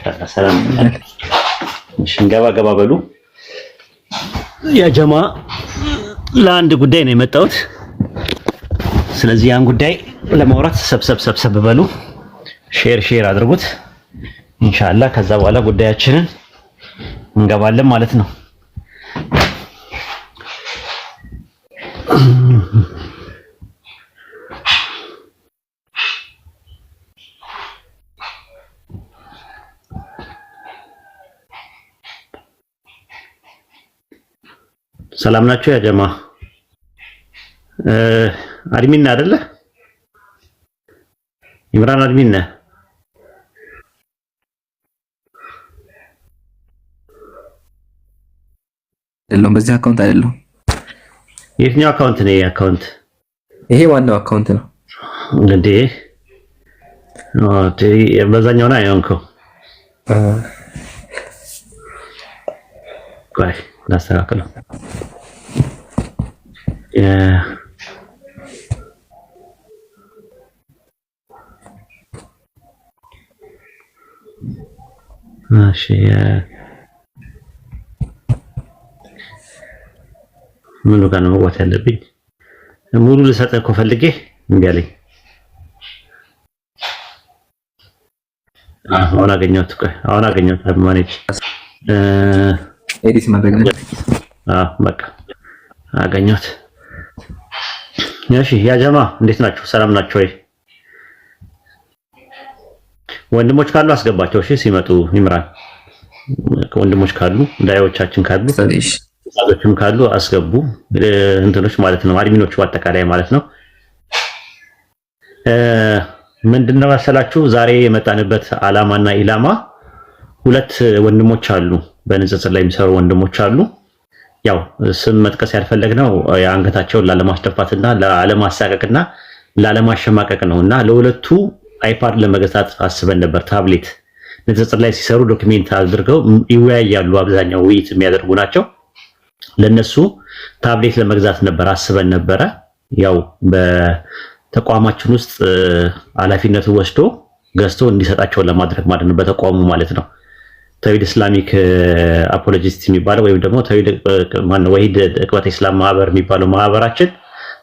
ኢንሻአላህ ሰላም ሽንገባ ገባ በሉ ያ ጀማ ለአንድ ጉዳይ ነው የመጣሁት ስለዚህ ያን ጉዳይ ለማውራት ሰብሰብ በሉ ሼር አድርጉት ኢንሻአላህ ከዛ በኋላ ጉዳያችንን እንገባለን ማለት ነው ሰላም ናችሁ ያ ጀማ አድሚን አይደለ ኢምራን አድሚን ነህ አይደለም በዚህ አካውንት አይደለም የትኛው አካውንት ነው አካውንት ይሄ ዋናው አካውንት ነው እንዴ በዛኛው ነው አይሆንከው ቆይ ላስተካክለው እሺ ምን ጋር ነው መግባት ያለብኝ ሙሉ ልሰጥህ እኮ ፈልጌ እምቢ አለኝ አሁን አገኘሁት አሁን አገኘሁት ማኔጅ ኤዲት ማድረግ ነው በቃ አገኘሁት እሺ ያ ጀማ እንዴት ናችሁ ሰላም ናችሁ ወይ ወንድሞች ካሉ አስገባቸው እሺ ሲመጡ ይምራን ወንድሞች ካሉ ዳዮቻችን ካሉ ሰዎችም ካሉ አስገቡ እንትኖች ማለት ነው አድሚኖቹ አጠቃላይ ማለት ነው ምንድነው መሰላችሁ ዛሬ የመጣንበት አላማና ኢላማ ሁለት ወንድሞች አሉ በንጽጽር ላይ የሚሰሩ ወንድሞች አሉ ያው ስም መጥቀስ ያልፈለግነው የአንገታቸውን ላለማስደፋትና ላለማሳቀቅና ላለማሸማቀቅ ነውና ለሁለቱ አይፓድ ለመግዛት አስበን ነበር ታብሌት ንጽጽር ላይ ሲሰሩ ዶክመንት አድርገው ይወያያሉ አብዛኛው ውይይት የሚያደርጉ ናቸው ለነሱ ታብሌት ለመግዛት ነበር አስበን ነበረ ያው በተቋማችን ውስጥ ኃላፊነቱ ወስዶ ገዝቶ እንዲሰጣቸው ለማድረግ ማለት ነው በተቋሙ ማለት ነው ተውሂድ ኢስላሚክ አፖሎጂስት የሚባለው ወይም ደግሞ ተውሂድ ማነው ወሂድ እቅበተ ኢስላም ማህበር የሚባለው ማህበራችን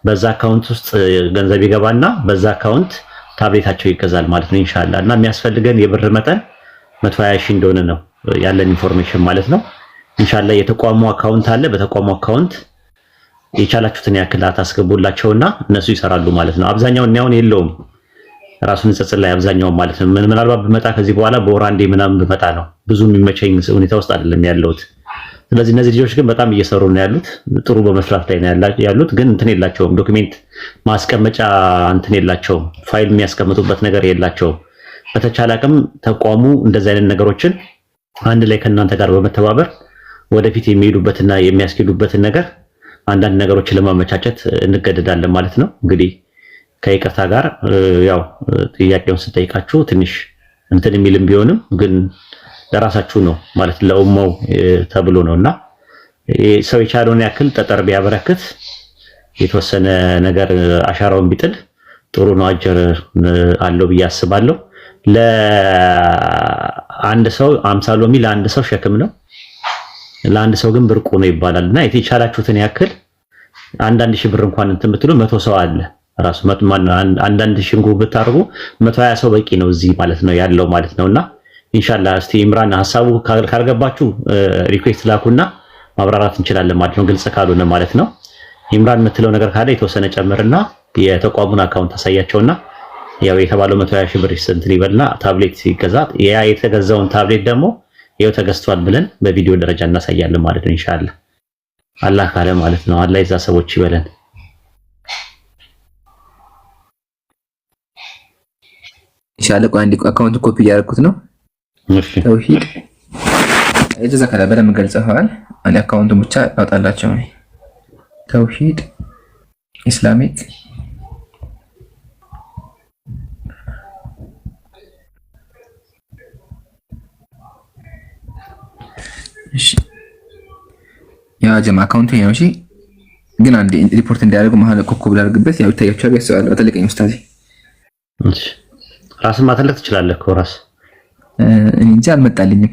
በዛ አካውንት ውስጥ ገንዘብ ይገባና በዛ አካውንት ታብሌታቸው ይገዛል ማለት ነው ኢንሻአላህ እና የሚያስፈልገን የብር መጠን 120 ሺህ እንደሆነ ነው ያለን ኢንፎርሜሽን ማለት ነው ኢንሻአላህ የተቋሙ አካውንት አለ በተቋሙ አካውንት የቻላችሁትን ያክል አታስገቡላቸውና እነሱ ይሰራሉ ማለት ነው አብዛኛው እኛውን የለውም ራሱን ንጽጽር ላይ አብዛኛው ማለት ነው ምናልባት በመጣ ከዚህ በኋላ በወራንዴ ምናምን በመጣ ነው ብዙ የሚመቸኝ ሁኔታ ውስጥ አይደለም ያለውት ስለዚህ እነዚህ ልጆች ግን በጣም እየሰሩ ነው ያሉት ጥሩ በመስራት ላይ ነው ያሉት ግን እንትን የላቸውም ዶክመንት ማስቀመጫ እንትን የላቸውም ፋይል የሚያስቀምጡበት ነገር የላቸውም በተቻለ አቅም ተቋሙ እንደዚህ አይነት ነገሮችን አንድ ላይ ከእናንተ ጋር በመተባበር ወደፊት የሚሄዱበትና የሚያስኬዱበትን ነገር አንዳንድ ነገሮችን ለማመቻቸት እንገደዳለን ማለት ነው እንግዲህ ከይቅርታ ጋር ያው ጥያቄውን ስጠይቃችሁ ትንሽ እንትን የሚልም ቢሆንም ግን ለራሳችሁ ነው ማለት ለኡማው ተብሎ ነውና ሰው የቻለውን ያክል ጠጠር ቢያበረክት የተወሰነ ነገር አሻራውን ቢጥል ጥሩ ነው አጀር አለው ብዬ አስባለሁ ለአንድ ሰው 50 ሎሚ ለአንድ ሰው ሸክም ነው ለአንድ ሰው ግን ብርቁ ነው ይባላልና የተቻላችሁትን ያክል አንዳንድ ሺህ ብር እንኳን እንትን ብትሉ 100 ሰው አለ ራሱ አንዳንድ ሺህ እንኳን ብታርጉ 120 ሰው በቂ ነው እዚህ ማለት ነው ያለው ማለት ነውና ኢንሻአላህ እስቲ ኢምራን ሐሳቡ ካልገባችሁ ሪኩዌስት ላኩና ማብራራት እንችላለን ማለት ነው ግልጽ ካልሆነ ማለት ነው ኢምራን የምትለው ነገር ካለ የተወሰነ ጨምርና የተቋሙን አካውንት ታሳያቸውና ያው የተባለው 120 ሺህ ብር እንትን ይበልና ታብሌት ይገዛት ያ የተገዛውን ታብሌት ደግሞ ይኸው ተገዝቷል ብለን በቪዲዮ ደረጃ እናሳያለን ማለት ነው ኢንሻአላህ አላህ ካለ ማለት ነው አላህ ይዛ ሰዎች ይበለን ኢንሻአላህ ቆይ አንዴ አካውንት ኮፒ ያደረኩት ነው እሺ ተውሂድ የተዘከረ በደንብ ገልጸዋል አንዴ አካውንቱን ብቻ አውጣላቸው ተውሂድ ኢስላሚክ እሺ ያ ጀማ አካውንት ነው እሺ ግን አንዴ ሪፖርት እንዲያደርጉ መሀል ኮኮብ ላድርግበት ያው ይታያችኋል ያስባል አተለቀኝ ኡስታዚ እሺ ራስን ማተለቅ ትችላለህ እኮ ራስ እኔ እንጃ አልመጣልኝም።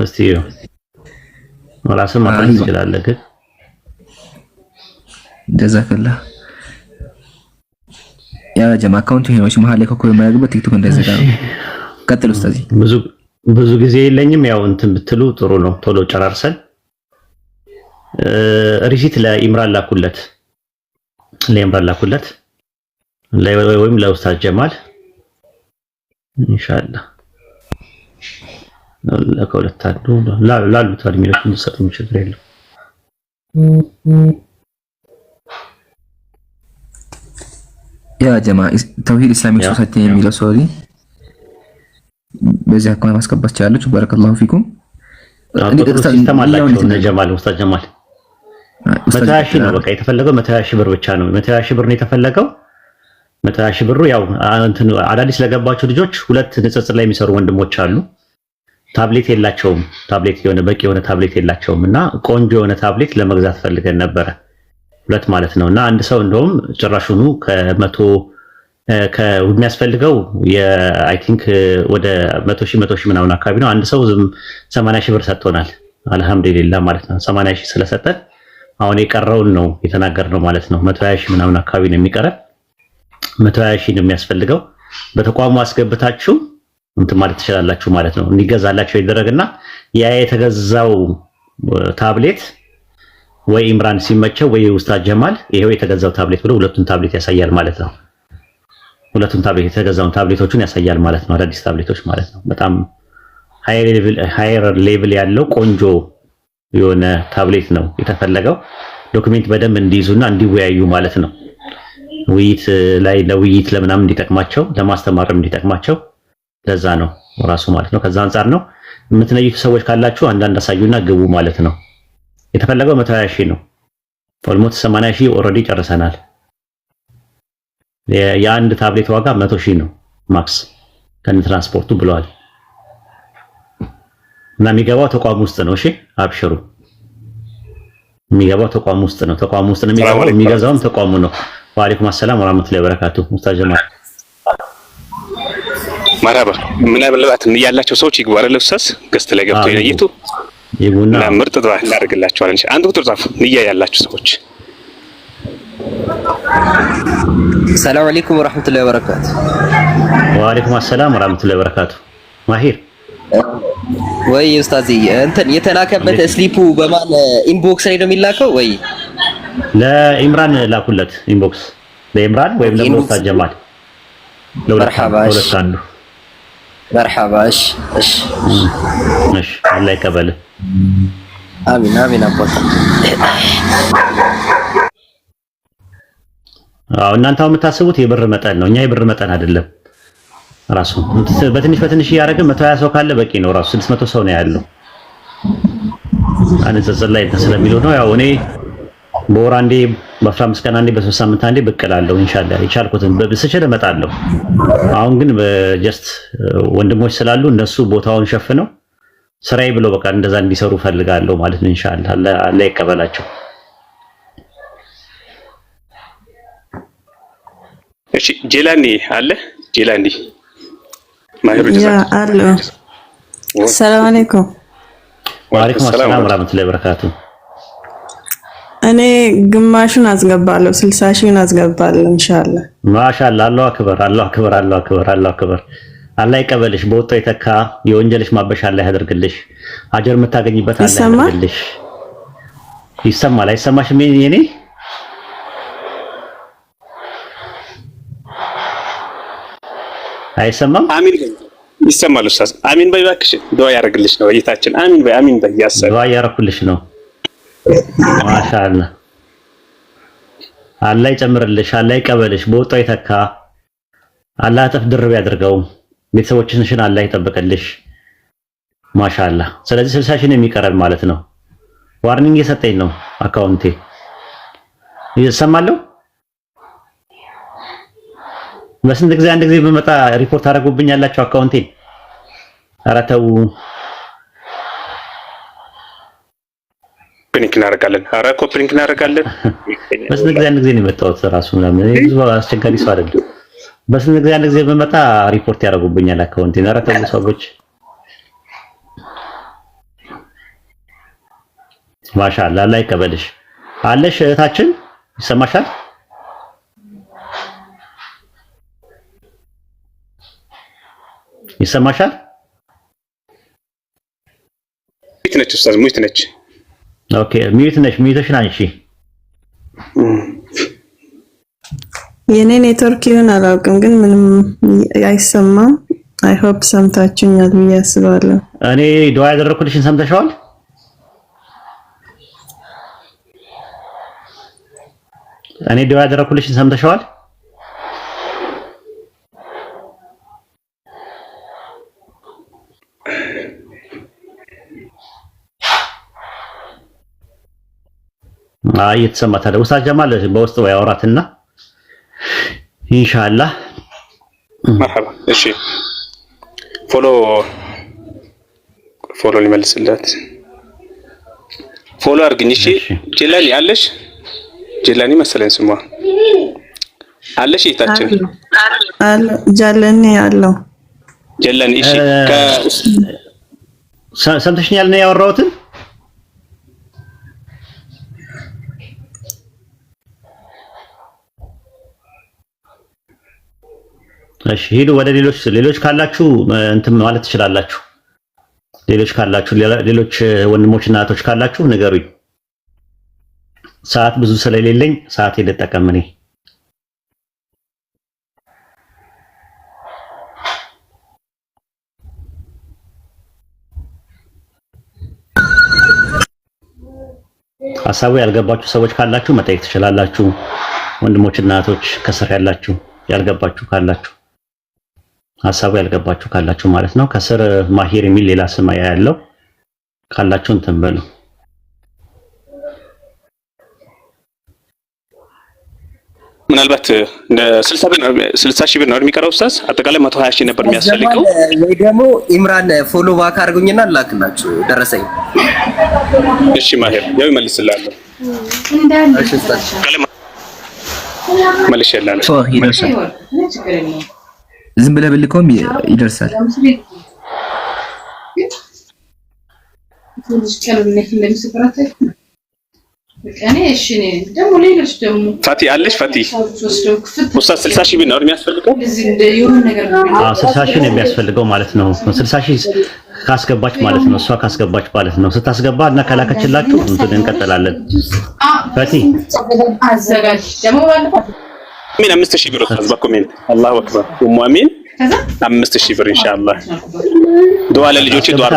እስቲ ራስህ ማድረግ ትችላለህ ግን ጀዛከላህ ያ ጀማ አካውንቱ ይሄ ነው። መሀል ላይ ኮኮብ የማያደርግበት ቲክቶክ እንዳይዘጋ ነው። ቀጥል ኡስታዚ። ብዙ ጊዜ የለኝም። ያው እንትን ብትሉ ጥሩ ነው። ቶሎ ጨራርሰን ሪሲት ለኢምራን ላኩለት ወይም ለኡስታዝ ጀማል ኢንሻአላህ ለከውለት አንዱ ላሉት የሚለኩ እንሰጥ ችግር የለም። ያ ጀማ ተውሂድ ኢስላሚክ ሶሳይቲ የሚለው ሶሪ በዚህ አካውንት ማስገባት ይችላል። ባረከላሁ ፊኩም። ሲስተም አላቸው እነ ጀማል ኡስታዝ ጀማል 120 ሺህ ነው በቃ የተፈለገው 120 ሺህ ብር ብቻ ነው። 120 ሺህ ብር ነው የተፈለገው። 120 ሺህ ብሩ ያው እንትን አዳዲስ ለገባቸው ልጆች ሁለት ንጽጽር ላይ የሚሰሩ ወንድሞች አሉ። ታብሌት የላቸውም። ታብሌት በቂ የሆነ ታብሌት የላቸውም እና ቆንጆ የሆነ ታብሌት ለመግዛት ፈልገን ነበረ ሁለት ማለት ነው። እና አንድ ሰው እንደውም ጭራሹኑ የሚያስፈልገው አይ ቲንክ ወደ 100 ሺህ ምናምን አካባቢ ነው። አንድ ሰው 80 ሺህ ብር ሰጥቶናል። አልহামዱሊላህ ማለት ነው። 80 ሺህ ስለሰጠን አሁን የቀረውን ነው የተናገርነው ማለት ነው። 120 ሺህ ምናምን አካባቢ ነው የሚቀረን። 120 ሺህ ነው የሚያስፈልገው። በተቋሙ አስገብታችሁ እንትን ማለት ትችላላችሁ ማለት ነው። እንዲገዛላችሁ ይደረግና ያ የተገዛው ታብሌት ወይ ኢምራን ሲመቸው ወይ ኡስታዝ ጀማል ይሄው የተገዛው ታብሌት ብሎ ሁለቱን ታብሌት ያሳያል ማለት ነው። ሁለቱን ታብሌት የተገዛውን ታብሌቶቹን ያሳያል ማለት ነው። አዳዲስ ታብሌቶች ማለት ነው። በጣም ሃየር ሌቭል ያለው ቆንጆ የሆነ ታብሌት ነው የተፈለገው። ዶክመንት በደንብ እንዲይዙና እንዲወያዩ ማለት ነው። ለውይይት ለምናምን እንዲጠቅማቸው ለማስተማርም እንዲጠቅማቸው ለዛ ነው ራሱ ማለት ነው። ከዛ አንፃር ነው የምትነይቱ ሰዎች ካላችሁ አንዳንድ አሳዩና ግቡ ማለት ነው። የተፈለገው 120 ሺህ ነው። ኦልሞስት 80 ሺህ ኦልሬዲ ጨርሰናል። የአንድ ታብሌት ዋጋ 100 ሺህ ነው ማክስ ከነ ትራንስፖርቱ ብለዋል። እና የሚገባው ተቋም ውስጥ ነው። እሺ አብሽሩ። የሚገባው ተቋም ውስጥ ነው። ተቋም ውስጥ ነው የሚገባው። የሚገዛውም ተቋሙ ነው። ወአለይኩም ሰላም ወራህመቱላሂ ወበረካቱ። ኡስታዝ ጀማል መርሀባ ምን ያበለባት ያላቸው ሰዎች ይግቡ አይደል? ኡስታዝ ገስት ላይ ገብተው ይነይቱ ይቡና ምርጥ ዱዓ እናደርግላችኋለን። እሺ አንድ ቁጥር ጻፉ። ንያ ያላችሁ ሰዎች ሰላም አለይኩም ወራህመቱላሂ ወበረካቱ። ወአለይኩም ሰላም ወራህመቱላሂ ወበረካቱ። ማሂር ወይ ኡስታዝ እንትን የተላከበት ስሊፑ በማን ኢንቦክስ ላይ ነው የሚላከው ወይ ለኢምራን ላኩለት? ኢንቦክስ ለኢምራን ወይም ለኡስታዝ ጀማል መርሐባ መርሐባ። እሺ አላህ ይቀበል። አሚን አሚን። አባታ እናንተ የምታስቡት የብር መጠን ነው። እኛ የብር መጠን አይደለም። ራሱ በትንሽ እያደረገ 120 ሰው ካለ በቂ ነው። ራሱ 600 ሰው ነው ያለው። አንጸጽር ላይ ስለሚለው ነው። ያው እኔ በወር አንዴ በ15 ቀን አንዴ በ3 ሳምንት አንዴ ብቅ እላለሁ ኢንሻአላህ። የቻልኩትን በስችል እመጣለሁ። አሁን ግን በጀስት ወንድሞች ስላሉ እነሱ ቦታውን ሸፍነው ስራዬ ብለው በቃ እንደዛ እንዲሰሩ ፈልጋለሁ ማለት ነው። ኢንሻአላህ አላህ ይቀበላቸው። እሺ ጄላኒ አለ ጄላኒ ማህሩ ያ አለ። ሰላም አለይኩም። ወአለይኩም ሰላም ወራህመቱላሂ ወበረካቱ። እኔ ግማሹን አስገባለሁ 60 ሺህን አስገባለሁ ኢንሻአላህ። ማሻአላህ። አላሁ አክበር አላሁ አክበር አላሁ አክበር አላሁ አክበር። አላህ ይቀበልሽ። በወጣው የተካ የወንጀልሽ ማበሻ አላህ ያደርግልሽ። አጀር የምታገኝበት አላህ ያደርግልሽ። ይሰማል አይሰማሽም? የኔ አይሰማም? አሚን ይሰማል። ኡስታዝ አሚን በይ እባክሽ። ዱዓ ያደርግልሽ ነው እይታችን። አሚን በይ አሚን በይ። ያሰብ ዱዓ ያደርኩልሽ ነው። ማሻአላህ አላህ ይጨምርልሽ። አላህ ይቀበልሽ። በወጣው የተካ አላህ እጥፍ ድርብ ያድርገው። ቤተሰቦችሽን አላህ ይጠብቅልሽ። ማሻአላህ። ስለዚህ 60 ሺህ ነው የሚቀረን ማለት ነው። ዋርኒንግ የሰጠኝ ነው አካውንቴ። ይሰማለሁ። በስንት ጊዜ አንድ ጊዜ በመጣ ሪፖርት አደረጉብኝ ያላችሁ አካውንቴ። ኧረ ተው። ፕሪንት እናደርጋለን። ኧረ እኮ ፕሪንት እናደርጋለን። በስንት ጊዜ አንድ ጊዜ ነው የመጣሁት ራሱ ምናምን ብዙ አስቸጋሪ ሰው አይደለም። በስንት ጊዜ አንድ ጊዜ በመጣ ሪፖርት ያደርጉብኛል አካውንቴን። ኧረ ተው ሰዎች ማሻአላህ አላህ ይቀበልሽ። አለሽ እህታችን ይሰማሻል? ይሰማሻል? ሙት ነች ኡስታዝ ሙት ነች። ኦኬ ሚዩት ነሽ። ሚዩትሽን አንሺ። የኔ ኔትወርክ ይሁን አላውቅም፣ ግን ምንም አይሰማም። አይ ሆፕ ሰምታችሁኛል ብዬ አስባለሁ። እኔ ዱዓ ያደረኩልሽን ሰምተሻል? እኔ ዱዓ ያደረኩልሽን ሰምተሻል? የተሰማታለ ኡስታዝ ጀማል በውስጥ ያወራትና ኢንሻአላህ መርሐባ። እሺ ፎሎ ሊመልስላት ፎሎ አድርግኝ። እሺ ጀላኒ አለሽ? ጀላኒ መሰለኝ ስሟ አለሽ? ይታችን አለ ጀላኒ አለው ጀላኒ። እሺ ሰምተሽኛል ነው ያወራሁትን? እሺ ሄዱ ወደ ሌሎች ካላችሁ እንትን ማለት ትችላላችሁ። ሌሎች ካላችሁ ሌሎች ወንድሞችና እህቶች ካላችሁ ንገሩኝ። ሰዓት ብዙ ስለሌለኝ ሰዓት ልጠቀም እኔ። ሀሳቡ ያልገባችሁ ሰዎች ካላችሁ መጠየቅ ትችላላችሁ። ወንድሞችና እህቶች ከስር ያላችሁ ያልገባችሁ ካላችሁ ሀሳቡ ያልገባችሁ ካላችሁ ማለት ነው። ከስር ማሂር የሚል ሌላ ስም ያለው ካላችሁ እንትን በሉ። ምናልባት 60 ሺህ ብር ነው የሚቀረው ኡስታዝ። አጠቃላይ 120 ሺህ ነበር የሚያስፈልገው። ወይ ደግሞ ኢምራን ፎሎ ባክ አድርጉኝና ላክላችሁ ደረሰኝ። እሺ ማሂር ያው ይመልስልሃለሁ። እሺ ኡስታዝ መልሼልሃለሁ። ይደርሳል። ዝም ብለህ ብልከውም ይደርሳል። ፋቲ አለሽ? ፋቲ ኡስታዝ 60 ሺህ ብር ነው የሚያስፈልገው። 60 ሺህ ነው የሚያስፈልገው ማለት ነው። 60 ሺህ ካስገባች ማለት ነው። እሷ ካስገባች ማለት ነው። ስታስገባ እና ከላከችላችሁ እንትን እንቀጥላለን። ፋቲ አሚን 5000 ብር ኡስታዝ በኮሜንት አላሁ አክበር ኡሙ አሚን 5000 ብር ኢንሻአላህ። ዱዓ ለልጆቼ ዱዓ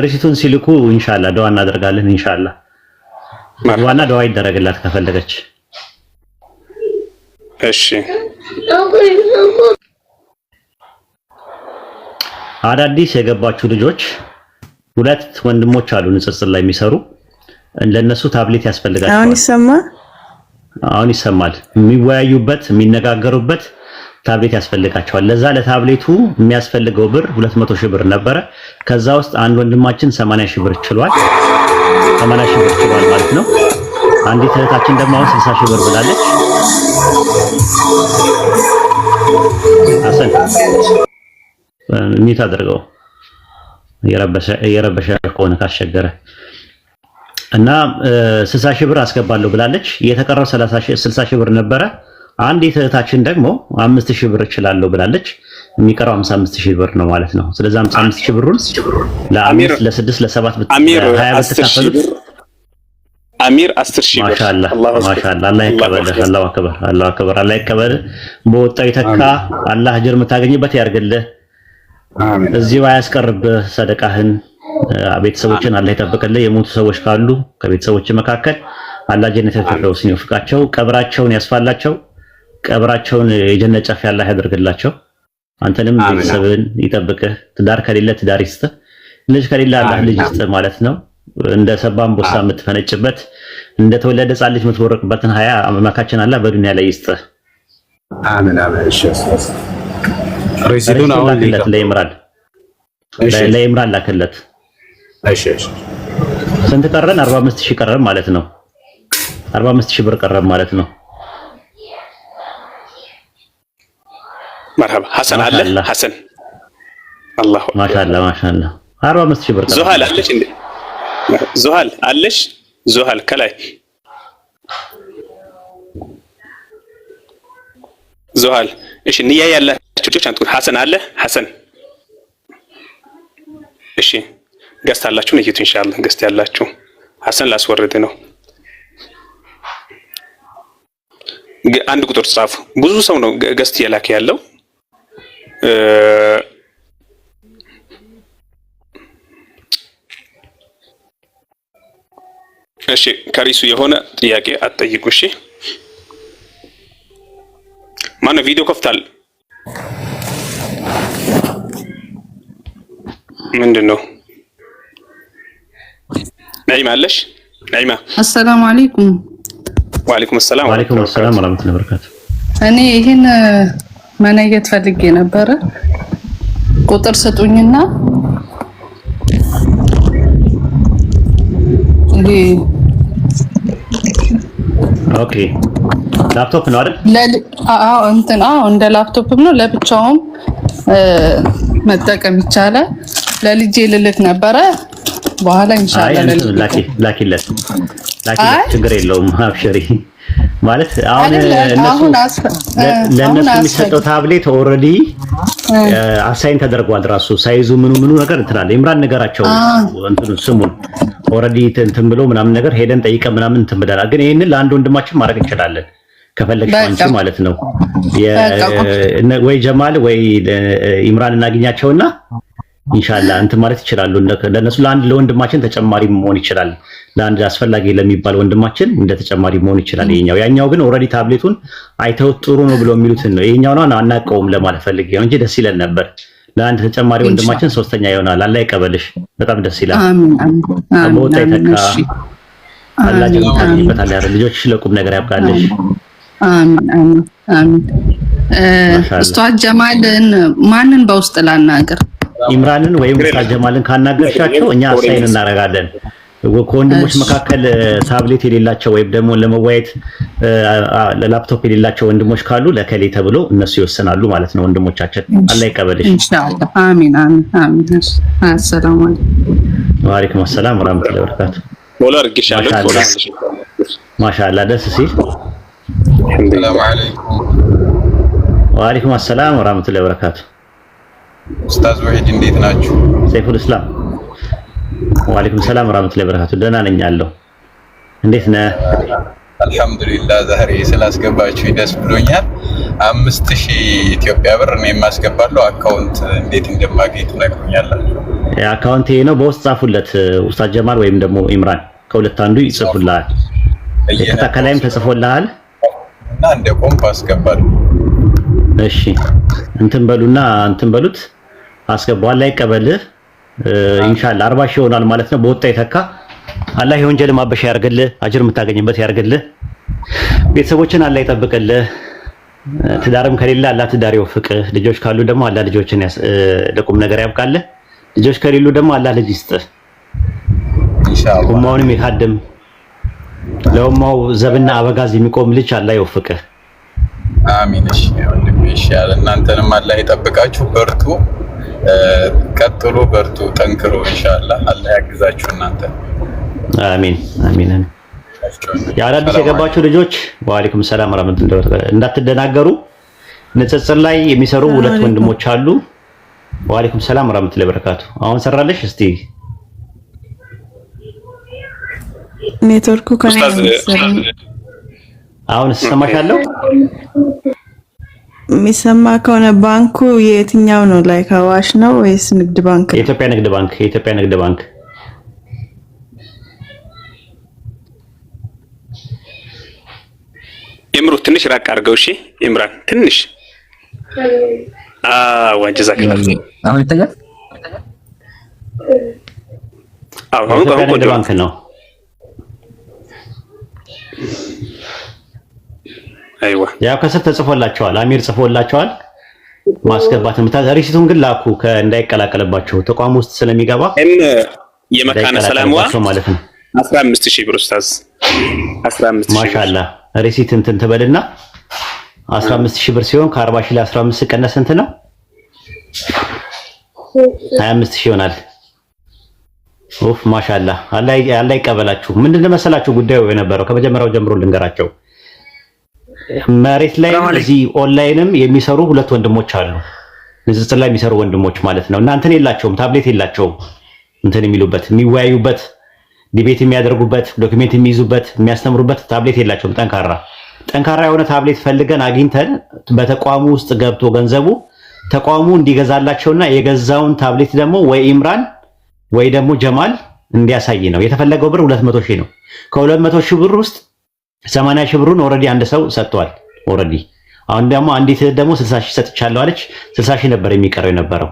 ሪሲቱን ሲልኩ ኢንሻአላህ ዱዓ እናደርጋለን። ኢንሻአላህ ዋና ዱዓ ይደረግላት ከፈለገች። እሺ አዳዲስ የገባችሁ ልጆች ሁለት ወንድሞች አሉ ንጽጽር ላይ የሚሰሩ ለነሱ ታብሌት ያስፈልጋቸዋል። አሁን ይሰማል። የሚወያዩበት የሚነጋገሩበት ታብሌት ያስፈልጋቸዋል። ለዛ ለታብሌቱ የሚያስፈልገው ብር 200 ሺህ ብር ነበረ። ከዛ ውስጥ አንድ ወንድማችን 80 ሺህ ብር ችሏል። 80 ሺህ ብር ችሏል ማለት ነው። አንዲት እህታችን ደግሞ አሁን 60 ሺህ ብር ብላለች። አሰን ሚት አድርገው እየረበሸ ከሆነ ካስቸገረ እና 60 ሺህ ብር አስገባለሁ ብላለች። የተቀረው 60 ሺህ ብር ነበረ። አንዲት እህታችን ደግሞ 5 ሺህ ብር እችላለሁ ብላለች። የሚቀረው 55 ሺህ ብር ነው ማለት ነው። ስለዚህ 55 ሺህ ብሩን ለአሚር ለ6 ለ7 አሚር 20 ብትካፈሉት አሚር 10 ሺህ ብር ማሻአላህ አላህ ይቀበልህ። አላሁ አክበር አላህ ይቀበልህ። በወጣው ይተካ። አላህ አጅር የምታገኝበት ያርግልህ። አሜን። እዚሁ አያስቀርብህ ሰደቃህን። ቤተሰቦችን አላህ ይጠብቅልህ። የሞቱ ሰዎች ካሉ ከቤተሰቦች መካከል አላህ ጀነት ይፈርደውስ ይወፍቃቸው። ቀብራቸውን ያስፋላቸው። ቀብራቸውን የጀነት ጫፍ ያላህ ያደርግላቸው። አንተንም ቤተሰብን ይጠብቅህ። ትዳር ከሌለ ትዳር ይስጥህ። ልጅ ከሌለ አላህ ልጅ ይስጥህ ማለት ነው። እንደ ሰባም ቦሳ የምትፈነጭበት እንደ ተወለደ ሕፃን ልጅ የምትቦርቅበትን ሀያ አምላካችን አላህ በዱንያ ላይ ይስጥህ። አሜን አሜን። እሺ ሪሲቱን አሁን ለኢምራን ላከለት። እሺ ስንት ቀረን? 45 ሺህ ቀረን ማለት ነው። 45 ሺህ ብር ቀረን ማለት ነው። መርሐባ ሐሰን አለ ሐሰን አላሁ ማሻአላህ 45 ሺህ ብር ቀረን። ዙሃል አለች እንዴ? ዙሃል አለሽ? ዙሃል ከላይ ዙሃል። እሺ ንያ ያላችሁ ልጆች አንተ ሐሰን አለ ሐሰን። እሺ ገስት አላችሁ ነው ኢንሻአላህ። ገስት ያላችሁ ሐሰን ላስወርድ ነው። አንድ ቁጥር ጻፉ። ብዙ ሰው ነው ገስት የላከ ያለው። እሺ ከሪሱ የሆነ ጥያቄ አትጠይቁ። እሺ ማነው ቪዲዮ ከፍታል? ምንድነው? ነዒማ አለሽ? ነዒማ አሰላሙ አለይኩም። ወአለይኩም ሰላም ወራህመቱላሂ ወበረካቱ። እኔ ይሄን መነየት ፈልጌ ነበረ። ቁጥር ስጡኝና ኦኬ ላፕቶፕ ነው አይደል? እንደ ላፕቶፕም ነው ለብቻውም መጠቀም ይቻላል። ለልጄ ልልክ ነበረ በኋላ ኢንሻአላህ ላኪለት ችግር የለውም። አብሽሪ ማለት አሁን ለነሱ የሚሰጠው ታብሌት ኦልሬዲ አሳይን ተደርጓል። ራሱ ሳይዙ ምኑ ነገር እንትናለ ኢምራን ነገራቸው እንትኑ ስሙን ኦልሬዲ እንትን ብሎ ምናምን ነገር ሄደን ጠይቀን ምናምን እንትን ብለናል። ግን ይሄንን ለአንድ ወንድማችን ማድረግ እንችላለን ከፈለግሽ አንቺ ማለት ነው። ወይ ጀማል ወይ ኢምራን እናገኛቸውና ኢንሻአላህ እንትን ማለት ይችላሉ። ለነሱ ለአንድ ለወንድማችን ተጨማሪ መሆን ይችላል። ለአንድ አስፈላጊ ለሚባል ወንድማችን እንደ ተጨማሪ መሆን ይችላል። ያኛው ግን ኦልሬዲ ታብሌቱን አይተው ጥሩ ነው ብሎ የሚሉትን ነው። ይሄኛው ነው አናውቀውም ለማለት ፈልጌ ነው እንጂ ደስ ይለን ነበር። ለአንድ ተጨማሪ ወንድማችን ሶስተኛ ይሆናል። አላህ ይቀበልሽ። በጣም ደስ ይላል። አቦታ ይተካ አላህ ጀምታል ያረ ልጆች ለቁም ነገር ያብቃልሽ። አሚን። ኡስታዝ ጀማልን ማንን በውስጥ ላናገር? ኢምራንን ወይም ኡስታዝ ጀማልን ካናገርሻቸው እኛ አሳይን እናደርጋለን። ከወንድሞች መካከል ታብሌት የሌላቸው ወይም ደግሞ ለመዋየት ላፕቶፕ የሌላቸው ወንድሞች ካሉ ለከሌ ተብሎ እነሱ ይወሰናሉ ማለት ነው። ወንድሞቻችን አላህ ይቀበልሽ ኢንሻአላህ። አሚን። አሰላሙ አለይኩም። ወአለይኩም ሰላም ወራህመቱላሂ ወበረካቱ። ሞላር ግሻለሁ ማሻአላህ ደስ ሲል። ሰላም አለይኩም። ወአለይኩም ሰላም ወራህመቱላሂ ወበረካቱ። ኡስታዝ ወሒድ እንዴት ናችሁ? ሰይፉል እስላም ወአለይኩም ሰላም ወራህመቱላሂ ወበረካቱ። ደህና ነኝ አለሁ። እንዴት ነህ? አልሐምዱሊላህ ዛሬ ስላስገባችሁ ደስ ብሎኛል። 5000 ኢትዮጵያ ብር እኔ የማስገባለሁ። አካውንት እንዴት እንደማገኝ ትነግሩኛላችሁ? አካውንት ይሄ ነው። በውስጥ ጻፉለት ኡስታዝ ጀማል ወይም ደግሞ ኢምራን ከሁለት አንዱ ይጽፉልሃል። ከላይም ተጽፎልሃል እና እንደ ኮምፓስ አስገባለሁ። እሺ እንትን በሉና እንትን በሉት አስገባው። አላህ ይቀበልህ ኢንሻአላህ 40 ሺህ ይሆናል ማለት ነው። በወጣ ይተካ። አላህ የወንጀል ማበሻ ያርግልህ፣ አጅር የምታገኝበት ያርግልህ። ቤተሰቦችን አላህ ይጠብቅልህ። ትዳርም ከሌለ አላህ ትዳር ይወፍቅህ። ልጆች ካሉ ደግሞ አላህ ልጆችን ለቁም ነገር ያብቃልህ። ልጆች ከሌሉ ደግሞ አላህ ልጅ ይስጥህ። ኢንሻአላህ ኡማውንም ይካድም ለኡማው ዘብና አበጋዝ የሚቆም ልጅ አላህ ይወፍቅህ። አሚን። እሺ ወንድሜ ይሻል። እናንተንም አላህ ይጠብቃችሁ። በርቱ፣ ቀጥሉ፣ በርቱ፣ ጠንክሩ። ኢንሻአላህ አላህ ያግዛችሁ እናንተ። አሚን። የአዳዲስ የገባችሁ ልጆች ወአለይኩም ሰላም ወራህመቱላሂ ወበረካቱ እንዳትደናገሩ። ንጽጽር ላይ የሚሰሩ ሁለት ወንድሞች አሉ። ወአለይኩም ሰላም ወራህመቱላሂ ወበረካቱ። አሁን ሰራለሽ? እስቲ ኔትወርኩ አሁን ሰማሻለሁ። የሚሰማ ከሆነ ባንኩ የትኛው ነው? ላይ አዋሽ ነው ወይስ ንግድ ባንክ? የኢትዮጵያ ንግድ ባንክ። የኢትዮጵያ ንግድ ባንክ። ኢምሩ ትንሽ ራቅ አድርገው። እሺ ኢምራን ትንሽ ወጀዛከላህ። አሁን ይታያል። አሁን ንግድ ባንክ ነው። አይዋ ያው ከስር ተጽፎላቸዋል። አሚር ጽፎላቸዋል ማስገባትም ሪሲቱን ግን ላኩ እንዳይቀላቀልባቸው ተቋም ውስጥ ስለሚገባ የመካነ ሰላምዋ ማለት ነው። 15000 ብር ኡስታዝ 15000 ማሻአላህ። ሪሲት እንትን ትበልና 15000 ብር ሲሆን ከ40000 ላይ 15 ቀነስ እንትን ነው 25000 ይሆናል። ኡፍ ማሻአላህ አላህ ይቀበላችሁ። ምንድነው መሰላችሁ ጉዳዩ የነበረው ከመጀመሪያው ጀምሮ ልንገራቸው። መሬት ላይ እዚህ ኦንላይንም የሚሰሩ ሁለት ወንድሞች አሉ። ንጽጽር ላይ የሚሰሩ ወንድሞች ማለት ነው። እናንተን የላቸውም፣ ታብሌት የላቸውም፣ እንትን የሚሉበት የሚወያዩበት፣ ዲቤት የሚያደርጉበት፣ ዶክሜንት የሚይዙበት፣ የሚያስተምሩበት ታብሌት የላቸውም። ጠንካራ የሆነ ታብሌት ፈልገን አግኝተን በተቋሙ ውስጥ ገብቶ ገንዘቡ ተቋሙ እንዲገዛላቸውና የገዛውን ታብሌት ደግሞ ወይ ኢምራን ወይ ደግሞ ጀማል እንዲያሳይ ነው የተፈለገው። ብር 200 ሺህ ነው። ከ200 ሺህ ብር ውስጥ 80 ሺህ ብሩን ኦልሬዲ አንድ ሰው ሰጥቷል ኦልሬዲ። አሁን ደግሞ አንዲት ደግሞ 60 ሺህ ሰጥቻለሁ አለች። 60 ሺህ ነበር የሚቀረው የነበረው።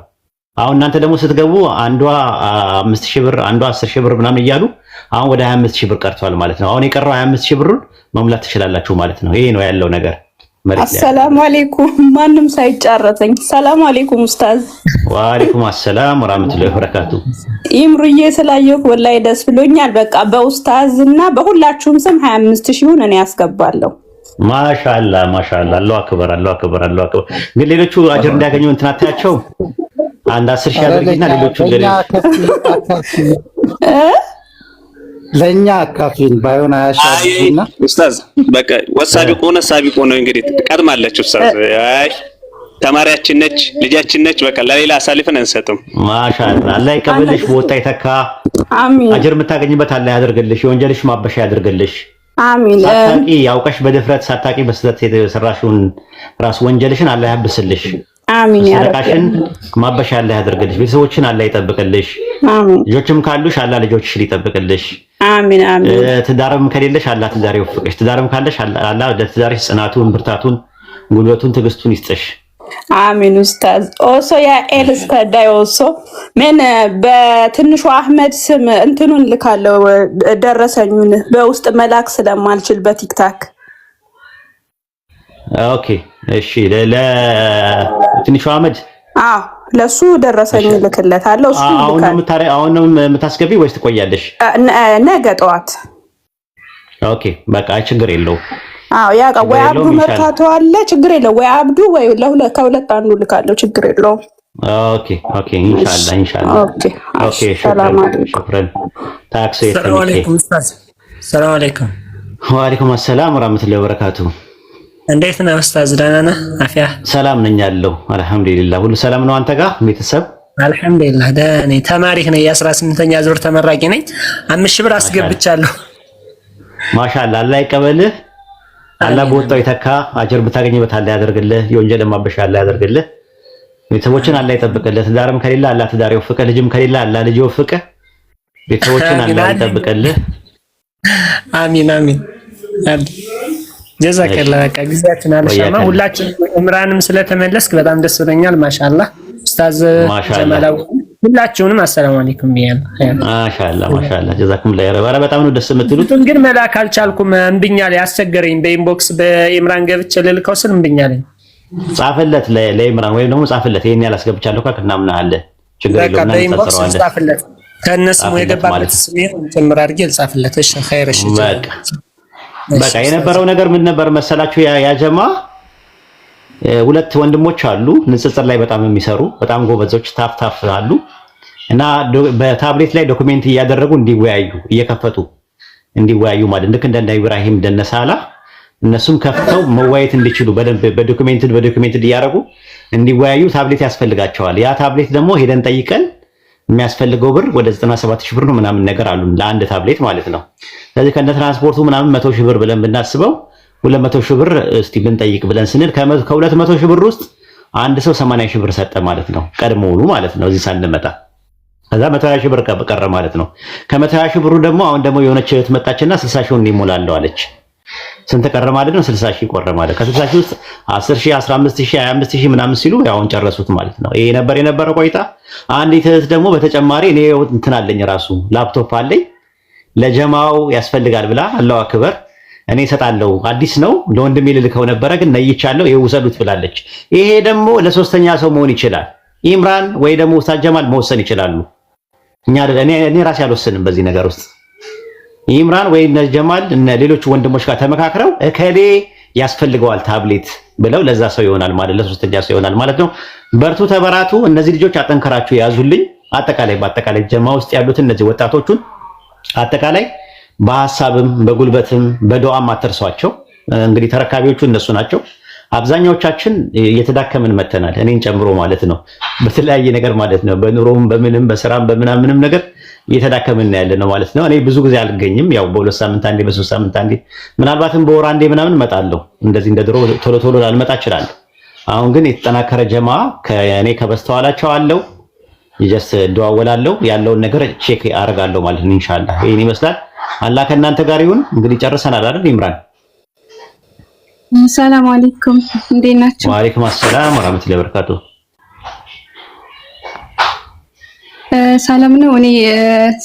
አሁን እናንተ ደግሞ ስትገቡ አንዷ 5 ሺህ ብር አንዷ 10 ሺህ ብር ምናምን እያሉ አሁን ወደ 25 ሺህ ብር ቀርቷል ማለት ነው። አሁን የቀረው 25 ሺህ ብሩን መሙላት ትችላላችሁ ማለት ነው። ይሄ ነው ያለው ነገር። አሰላሙ አለይኩም ማንም ሳይጫረተኝ። ሰላም አለይኩም ኡስታዝ። ወአለይኩም አሰላም ወራህመቱላሂ ወበረካቱ። ይምሩዬ ስላየሁ ወላሂ ደስ ብሎኛል። በቃ በኡስታዝና በሁላችሁም ስም 25 ሺህን እኔ ያስገባለሁ። ማሻአላህ ማሻአላህ። አላሁ አክበር አላሁ አክበር አላሁ አክበር። ግን ሌሎቹ አጅር እንዲያገኙ እንትን አታያቸው። አንድ 10 ሺህ አድርጊና ሌሎቹ ለኛ አካፊን ባይሆን አያሻልና ኡስታዝ በቃ ወሳቢ ቆነ ሳቢ ቆነ እንግዲህ ቀድማለች ኡስታዝ። አይ ተማሪያችን ነች ልጃችን ነች። በቃ ለሌላ አሳልፈን አንሰጥም። ማሻአላህ አላህ ይቀበልሽ፣ ወጣ ይተካ። አሚን። አጅር የምታገኝበት አላህ ያደርግልሽ፣ የወንጀልሽ ማበሻ ያደርግልሽ። አሚን። ሳታቂ ያውቀሽ በድፍረት ሳታቂ በስተት የሰራሽውን ራስ ወንጀልሽን አላህ ያብስልሽ። አሚን። ሰደቃሽን ማበሻ አላህ ያደርግልሽ። ቤተሰቦችን አላህ ይጠብቅልሽ። አሚን። ልጆችም ካሉሽ አላህ ልጆችሽን ይጠብቅልሽ። አሚን አሚን። ትዳርም ከሌለሽ አላህ ትዳር ይወፍቅሽ። ትዳርም ካለሽ አላህ ለትዳርሽ ጽናቱን፣ ብርታቱን፣ ጉልበቱን፣ ትዕግስቱን ይስጥሽ። አሚን ኡስታዝ። ኦሶ ያ ኤልስ ከዳዮሶ ምን በትንሹ አህመድ ስም እንትኑን ልካለው ደረሰኙን በውስጥ መላክ ስለማልችል በቲክታክ። ኦኬ እሺ። ለትንሹ አህመድ ለሱ ደረሰኝ ልክለታለሁ። እሱ አሁን ነው የምታስገቢ ወይስ ትቆያለሽ? ነገ ጠዋት። ኦኬ በቃ ችግር የለውም። ያ ወይ አብዱ መርካቶ አለ፣ ችግር የለውም። ወይ አብዱ ወይ ከሁለት አንዱ ልካለሁ፣ ችግር የለውም። ኦኬ ኦኬ ኢንሻአላህ ኢንሻአላህ። ኦኬ ሰላም አለይኩም። ሹክራን ታክሲ። ሰላም አለይኩም ኡስታዝ። ሰላም አለይኩም። ወአለይኩም አሰላም ወራህመቱላሂ ወበረካቱ። እንዴት ነህ ኡስታዝ? ደህና ነህ? አፍያ ሰላም ነኝ ያለው አልሐምዱሊላህ። ሁሉ ሰላም ነው አንተ ጋር ቤተሰብ? አልሐምዱሊላህ ደህና ነኝ። ተማሪ ነኝ፣ የ18ኛ ዙር ተመራቂ ነኝ። 5 ሺህ ብር አስገብቻለሁ። ማሻአላህ አላህ ይቀበልህ። አላህ በወጣው ይተካ። አጅር ብታገኝበት አላህ ያደርግልህ። የወንጀል ማበሻ አላህ ያደርግልህ። ቤተሰቦችን አላህ ይጠብቅልህ። ትዳርም ከሌለ አላህ ትዳር ይወፍቅህ። ልጅም ከሌለ አላህ ልጅ ይወፍቅህ። ቤተሰቦችን አላህ ይጠብቅልህ። አሚን አሚን። ጀዛከላ። በቃ ጊዜያችን አልሻማ። ሁላችንም እምራንም ስለተመለስክ በጣም ደስ ብሎኛል። ማሻአላህ ኡስታዝ ጀማላው ሁላችሁንም አሰላሙ አለይኩም ብያለሁ። ማሻአላህ ማሻአላህ ጀዛኩም ላይ ረባ በጣም ነው ደስ የምትሉት። ግን መላክ አልቻልኩም፣ እምብኛል። ያስቸገረኝ በኢንቦክስ በኢምራን ገብቼ ልልከው ስል እምብኛለኝ። ጻፍለት ለኢምራን ወይም ደግሞ ጻፍለት ይሄን ያላስገብቻለሁ ካከናምና አለ ችግር የለውም። እና በኢንቦክስ ጻፍለት ከነስሙ የገባበት ስሜን ጨምር አድርጌ ልጻፍለት። እሺ ኸይር። እሺ በቃ የነበረው ነገር ምን ነበር መሰላችሁ? ያ ጀማ ሁለት ወንድሞች አሉ ንጽጽር ላይ በጣም የሚሰሩ በጣም ጎበዞች ታፍታፍ አሉ። እና በታብሌት ላይ ዶክሜንት እያደረጉ እንዲወያዩ እየከፈቱ እንዲወያዩ ማለት ልክ እንደ ኢብራሂም እንደነሳላ እነሱም ከፍተው መወያየት እንዲችሉ በደንብ በዶክሜንት እያደረጉ እንዲወያዩ ታብሌት ያስፈልጋቸዋል። ያ ታብሌት ደግሞ ሄደን ጠይቀን የሚያስፈልገው ብር ወደ 97,000 ብር ነው ምናምን ነገር አሉ ለአንድ ታብሌት ማለት ነው። ስለዚህ ከነ ትራንስፖርቱ ምናምን 100,000 ብር ብለን ብናስበው 200,000 ብር እስቲ ብንጠይቅ ብለን ስንል ከ200,000 ብር ውስጥ አንድ ሰው 80,000 ብር ሰጠ ማለት ነው። ቀድሞውኑ ማለት ነው እዚህ ሳንመጣ ከዛ 120,000 ብር ቀረ ማለት ነው። ከ120,000 ብሩ ደግሞ አሁን ደግሞ የሆነች እህት መጣችና 60,000 እንዲሞላለው አለች። ስንት ቀረ ማለት ነው? 60,000 ቆረ ማለት ከ60,000 ውስጥ 10,000 15,000 25,000 ምናምን ሲሉ ያውን ጨረሱት ማለት ነው። ይሄ የነበረው ቆይታ። አንዲት እህት ደግሞ በተጨማሪ እኔ እንትን አለኝ ራሱ ላፕቶፕ አለኝ ለጀማው ያስፈልጋል ብላ አላሁ አክበር እኔ እሰጣለሁ አዲስ ነው ለወንድሜ ልልከው ነበረ ግን ነይቻለሁ ይሄ ውሰዱት ብላለች። ይሄ ደግሞ ለሶስተኛ ሰው መሆን ይችላል። ኢምራን ወይ ደግሞ ኡስታዝ ጀማል መወሰን ይችላሉ። እኔ ራሴ አልወሰንም በዚህ ነገር ውስጥ። ኢምራን ወይ ጀማል እና ሌሎች ወንድሞች ጋር ተመካክረው እከሌ ያስፈልገዋል ታብሌት ብለው ለዛ ሰው ይሆናል ማለት ለሶስተኛ ሰው ይሆናል ማለት ነው። በርቱ ተበራቱ። እነዚህ ልጆች አጠንከራችሁ ያዙልኝ። በአጠቃላይ ጀማ ውስጥ ያሉት እነዚህ ወጣቶቹን አጠቃላይ በሐሳብም በጉልበትም በዱዓም አትርሷቸው። እንግዲህ ተረካቢዎቹ እነሱ ናቸው። አብዛኛዎቻችን እየተዳከምን መተናል፣ እኔን ጨምሮ ማለት ነው። በተለያየ ነገር ማለት ነው፣ በኑሮም በምንም በስራም በምናምንም ነገር እየተዳከምን ያለ ነው ማለት ነው። እኔ ብዙ ጊዜ አልገኝም፣ ያው በ2 ሳምንት አንዴ በ3 ሳምንት አንዴ ምናልባትም በወር አንዴ ምናምን እመጣለሁ። እንደዚህ እንደ ድሮ ቶሎ ላልመጣ እችላለሁ። አሁን ግን የተጠናከረ ጀማ ከእኔ ከበስተኋላቸው አለው። ጀስት ደዋወላለሁ፣ ያለውን ነገር ቼክ አደርጋለሁ ማለት ነው። ኢንሻአላህ ይሄን ይመስላል። አላህ ከእናንተ ጋር ይሁን። እንግዲህ ጨርሰናል አይደል ኢምራን? ሰላም አለይኩም፣ እንዴት ናችሁ? ወአለይኩም ሰላም ወራህመቱላሂ ወበረካቱ። ሰላም ነው። እኔ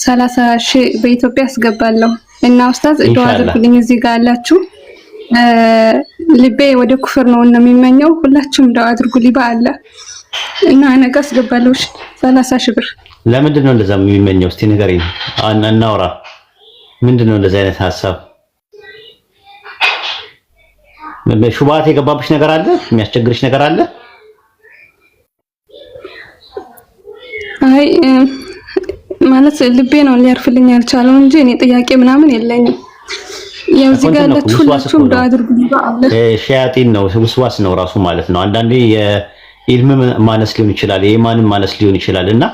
30,000 በኢትዮጵያ አስገባለሁ እና ኡስታዝ ዱዓ አድርጉልኝ። እዚህ ጋር አላችሁ፣ ልቤ ወደ ኩፍር ነው እና የሚመኘው። ሁላችሁም ዱዓ አድርጉልኝ በአላህ እና ነገ አስገባለሁ 30,000 ብር። ለምንድን ነው እንደዛ የሚመኘው? እስቲ ንገሪኝ፣ እናውራ። ምንድን ነው እንደዛ አይነት ሐሳብ? ሹባት የገባብሽ ነገር አለ? የሚያስቸግርሽ ነገር አለ? አይ ማለት ልቤ ነው ሊያርፍልኝ ያልቻለው እንጂ እኔ ጥያቄ ምናምን የለኝም። ያው እዚህ ጋር ያላችሁ ሁላችሁም ዱዓ አድርጉልኝ በአላህ። ሸያጢን ነው ውስዋስ ነው ራሱ ማለት ነው። አንዳንዴ የኢልም ማነስ ሊሆን ይችላል፣ የኢማንም ማነስ ሊሆን ይችላል እና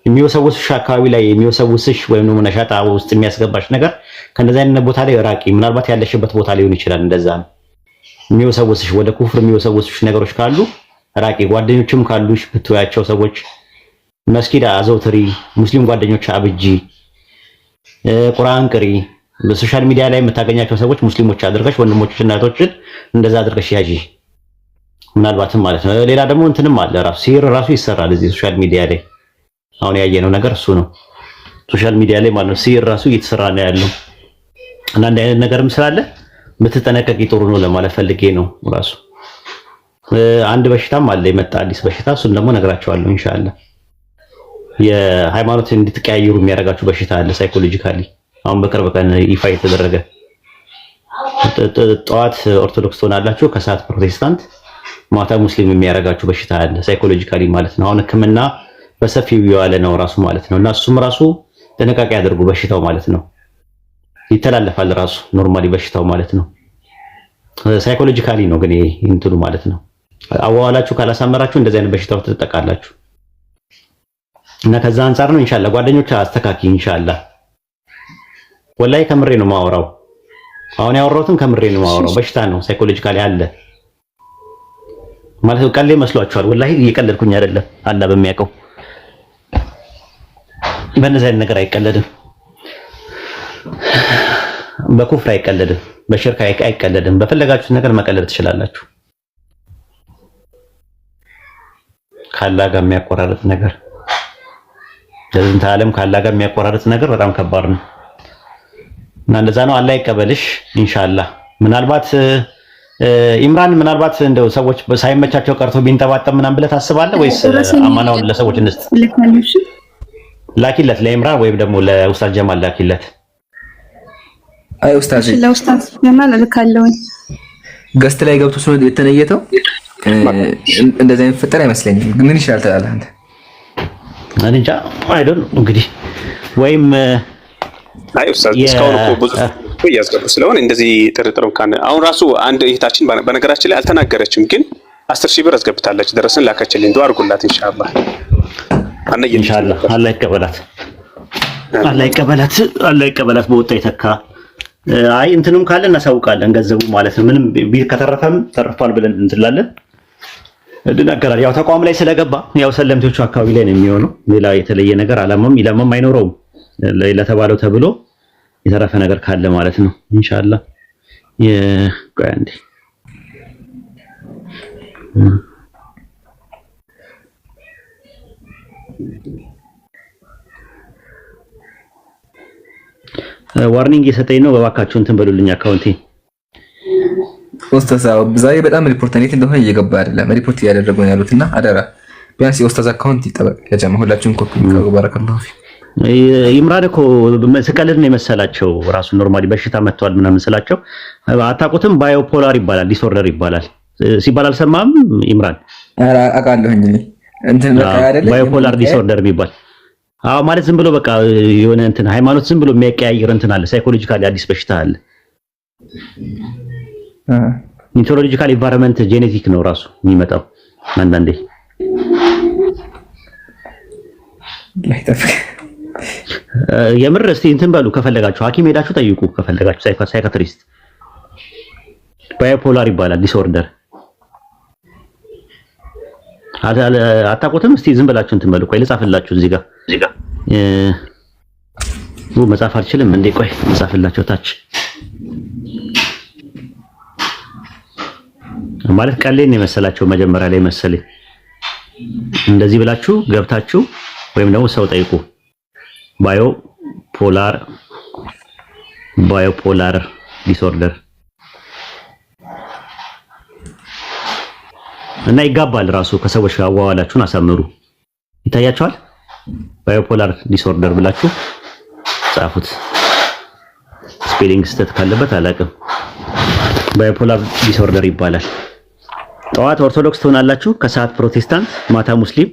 የሚወሰውስሽ አካባቢ ላይ የሚወሰውስሽ ወይም ደግሞ ነሻጣ ውስጥ የሚያስገባሽ ነገር ከእንደዚህ አይነት ቦታ ላይ ራቂ። ምናልባት ያለሽበት ቦታ ሊሆን ይችላል። እንደዛ ነው የሚወሰውስሽ፣ ወደ ኩፍር የሚወሰውስሽ ነገሮች ካሉ ራቂ። ጓደኞችም ካሉሽ ብትወያቸው ሰዎች መስጊድ አዘውትሪ፣ ሙስሊም ጓደኞች አብጂ፣ ቁርአን ቅሪ። በሶሻል ሚዲያ ላይ የምታገኛቸው ሰዎች ሙስሊሞች አድርገሽ ወንድሞችና እናቶችን እንደዛ አድርገሽ ያዢ። ምናልባትም ማለት ነው። ሌላ ደግሞ እንትንም አለ ራሱ ሲር ራሱ ይሰራል እዚህ ሶሻል ሚዲያ ላይ። አሁን ያየነው ነገር እሱ ነው። ሶሻል ሚዲያ ላይ ማለት ነው ሲር ራሱ እየተሰራ ነው ያለው እና እንደ አይነት ነገርም ስላለ ብትጠነቀቂ ጥሩ ነው ለማለት ፈልጌ ነው። ራሱ አንድ በሽታም አለ የመጣ አዲስ በሽታ፣ እሱን ደግሞ ነግራቸዋለሁ ኢንሻአላህ። የሃይማኖት እንድትቀያየሩ የሚያደርጋችሁ በሽታ አለ ሳይኮሎጂካሊ። አሁን በቅርብ ቀን ይፋ የተደረገ ጠዋት ኦርቶዶክስ ትሆናላችሁ፣ ከሰዓት ፕሮቴስታንት፣ ማታ ሙስሊም የሚያደርጋችሁ በሽታ አለ ሳይኮሎጂካሊ ማለት ነው። አሁን ሕክምና በሰፊው የዋለ ነው ራሱ ማለት ነው። እና እሱም ራሱ ጥንቃቄ ያደርጉ በሽታው ማለት ነው። ይተላለፋል ራሱ ኖርማሊ በሽታው ማለት ነው። ሳይኮሎጂካሊ ነው ግን ይሄ እንትኑ ማለት ነው። አዋዋላችሁ ካላሳመራችሁ እንደዚህ አይነት በሽታው ትጠቃላችሁ። እና ከዛ አንፃር ነው ኢንሻአላህ ጓደኞች አስተካኪ ኢንሻአላህ። ወላሂ ከምሬ ነው ማወራው። አሁን ያወራሁትን ከምሬ ነው ማወራው። በሽታ ነው ሳይኮሎጂካሊ አለ ማለት ነው። ቀልድ መስሏችኋል? ወላሂ እየቀለድኩኝ አይደለም። አላህ በሚያውቀው በእነዚህ አይነት ነገር አይቀለድም። በኩፍር አይቀለድም። በሽርክ አይቀለድም። በፈለጋችሁት ነገር መቀለድ ትችላላችሁ። ካላህ ጋር የሚያቆራረጥ ነገር ለዝንተ ዓለም ካላህ ጋር የሚያቆራረጥ ነገር በጣም ከባድ ነው እና እንደዛ ነው። አላህ ይቀበልሽ ኢንሻአላህ። ምናልባት ኢምራን ምናልባት እንደው ሰዎች ሳይመቻቸው ቀርቶ ቢንጠባጠብ ምናምን ብለህ ታስባለህ ወይስ አማናውን ለሰዎች እንስጥ? ላኪለት ለኢምራን ወይም ደግሞ ለኡስታዝ ጀማል ላኪለት። አይ ኡስታዝ ለኡስታዝ ጀማል ልካለሁኝ። ገስት ላይ ገብቶ ስለሆነ የተነየተው እንደዚህ አይነት ፍጠር አይመስለኝም። ምን ይሻላል ትላለህ አንተ? እንጃ አይዶን እንግዲህ ወይም አይ ኡስታዝ እስካሁን እኮ ብዙ እያስገቡ ስለሆነ እንደዚህ ጥርጥሩን ካነ አሁን ራሱ አንድ እህታችን በነገራችን ላይ አልተናገረችም፣ ግን 10,000 ብር አስገብታለች። ደረሰን ላከችልኝ። ዱአ አድርጉላት ኢንሻአላህ። ኢንሻአላህ አላህ ይቀበላት፣ አላህ ይቀበላት፣ አላህ ይቀበላት። በወጣ ይተካ። አይ እንትንም ካለ እናሳውቃለን ገንዘቡ ማለት ነው። ምንም ከተረፈም ተርፏል ብለን እንትላለን እንናገራለን። ያው ተቋም ላይ ስለገባ ያው ሰለምቶቹ አካባቢ ላይ ነው የሚሆነው። ሌላ የተለየ ነገር ኢላማም አይኖረውም ለተባለው ተብሎ የተረፈ ነገር ካለ ማለት ነው ኢንሻአላህ። ቆይ አንዴ ዋርኒንግ የሰጠኝ ነው። በባካችሁ እንትን በሉልኝ አካውንቴ ኡስታዝ ዛሬ በጣም ሪፖርት እንዴት እንደሆነ እየገባ አይደለም። ሪፖርት እያደረጉ ነው ያሉትና አደራ ቢያንስ የኡስታዝ አካውንት ይጠበቅ። ያጀማ ሁላችሁም ኮፒ ካርጉ። ባረከላሁ ፊ ይምራን እኮ ስቀልድ ነው የመሰላቸው ራሱ ኖርማሊ በሽታ መጥቷል ምናምን ስላቸው አታውቁትም። ባዮፖላር ይባላል ዲስኦርደር ይባላል ሲባል አልሰማም? ይምራን አቃለሁኝ እንትን በቃ አይደለም ባዮፖላር ዲስኦርደር የሚባል አዎ ማለት ዝም ብሎ በቃ የሆነ እንትን ሃይማኖት ዝም ብሎ የሚያቀያይር እንትን አለ። ሳይኮሎጂካሊ አዲስ በሽታ አለ። ኒውሮሎጂካል ኢንቫይሮንመንት ጄኔቲክ ነው ራሱ የሚመጣው አንዳንዴ። የምር እስቲ እንትን በሉ ከፈለጋችሁ ሐኪም ሄዳችሁ ጠይቁ ከፈለጋችሁ ሳይካትሪስት። ባይፖላር ይባላል ዲስኦርደር። አታውቁትም? እስቲ ዝም ብላችሁ እንትን በሉ። ቆይ ልጻፍላችሁ እዚህ ጋር መጻፍ አልችልም እንዴ? ቆይ ልጻፍላችሁ ታች ማለት ቀሌን የመሰላቸው መጀመሪያ ላይ መሰለኝ። እንደዚህ ብላችሁ ገብታችሁ ወይም ደግሞ ሰው ጠይቁ። ባዮፖላር ዲስኦርደር እና ይጋባል ራሱ ከሰዎች ጋር አዋዋላችሁን አሳምሩ። ይታያችኋል። ባዮፖላር ዲስኦርደር ብላችሁ ጻፉት። ስፔሊንግ ስህተት ካለበት አላውቅም። ባዮፖላር ዲስኦርደር ይባላል። ጠዋት ኦርቶዶክስ ትሆናላችሁ፣ ከሰዓት ፕሮቴስታንት፣ ማታ ሙስሊም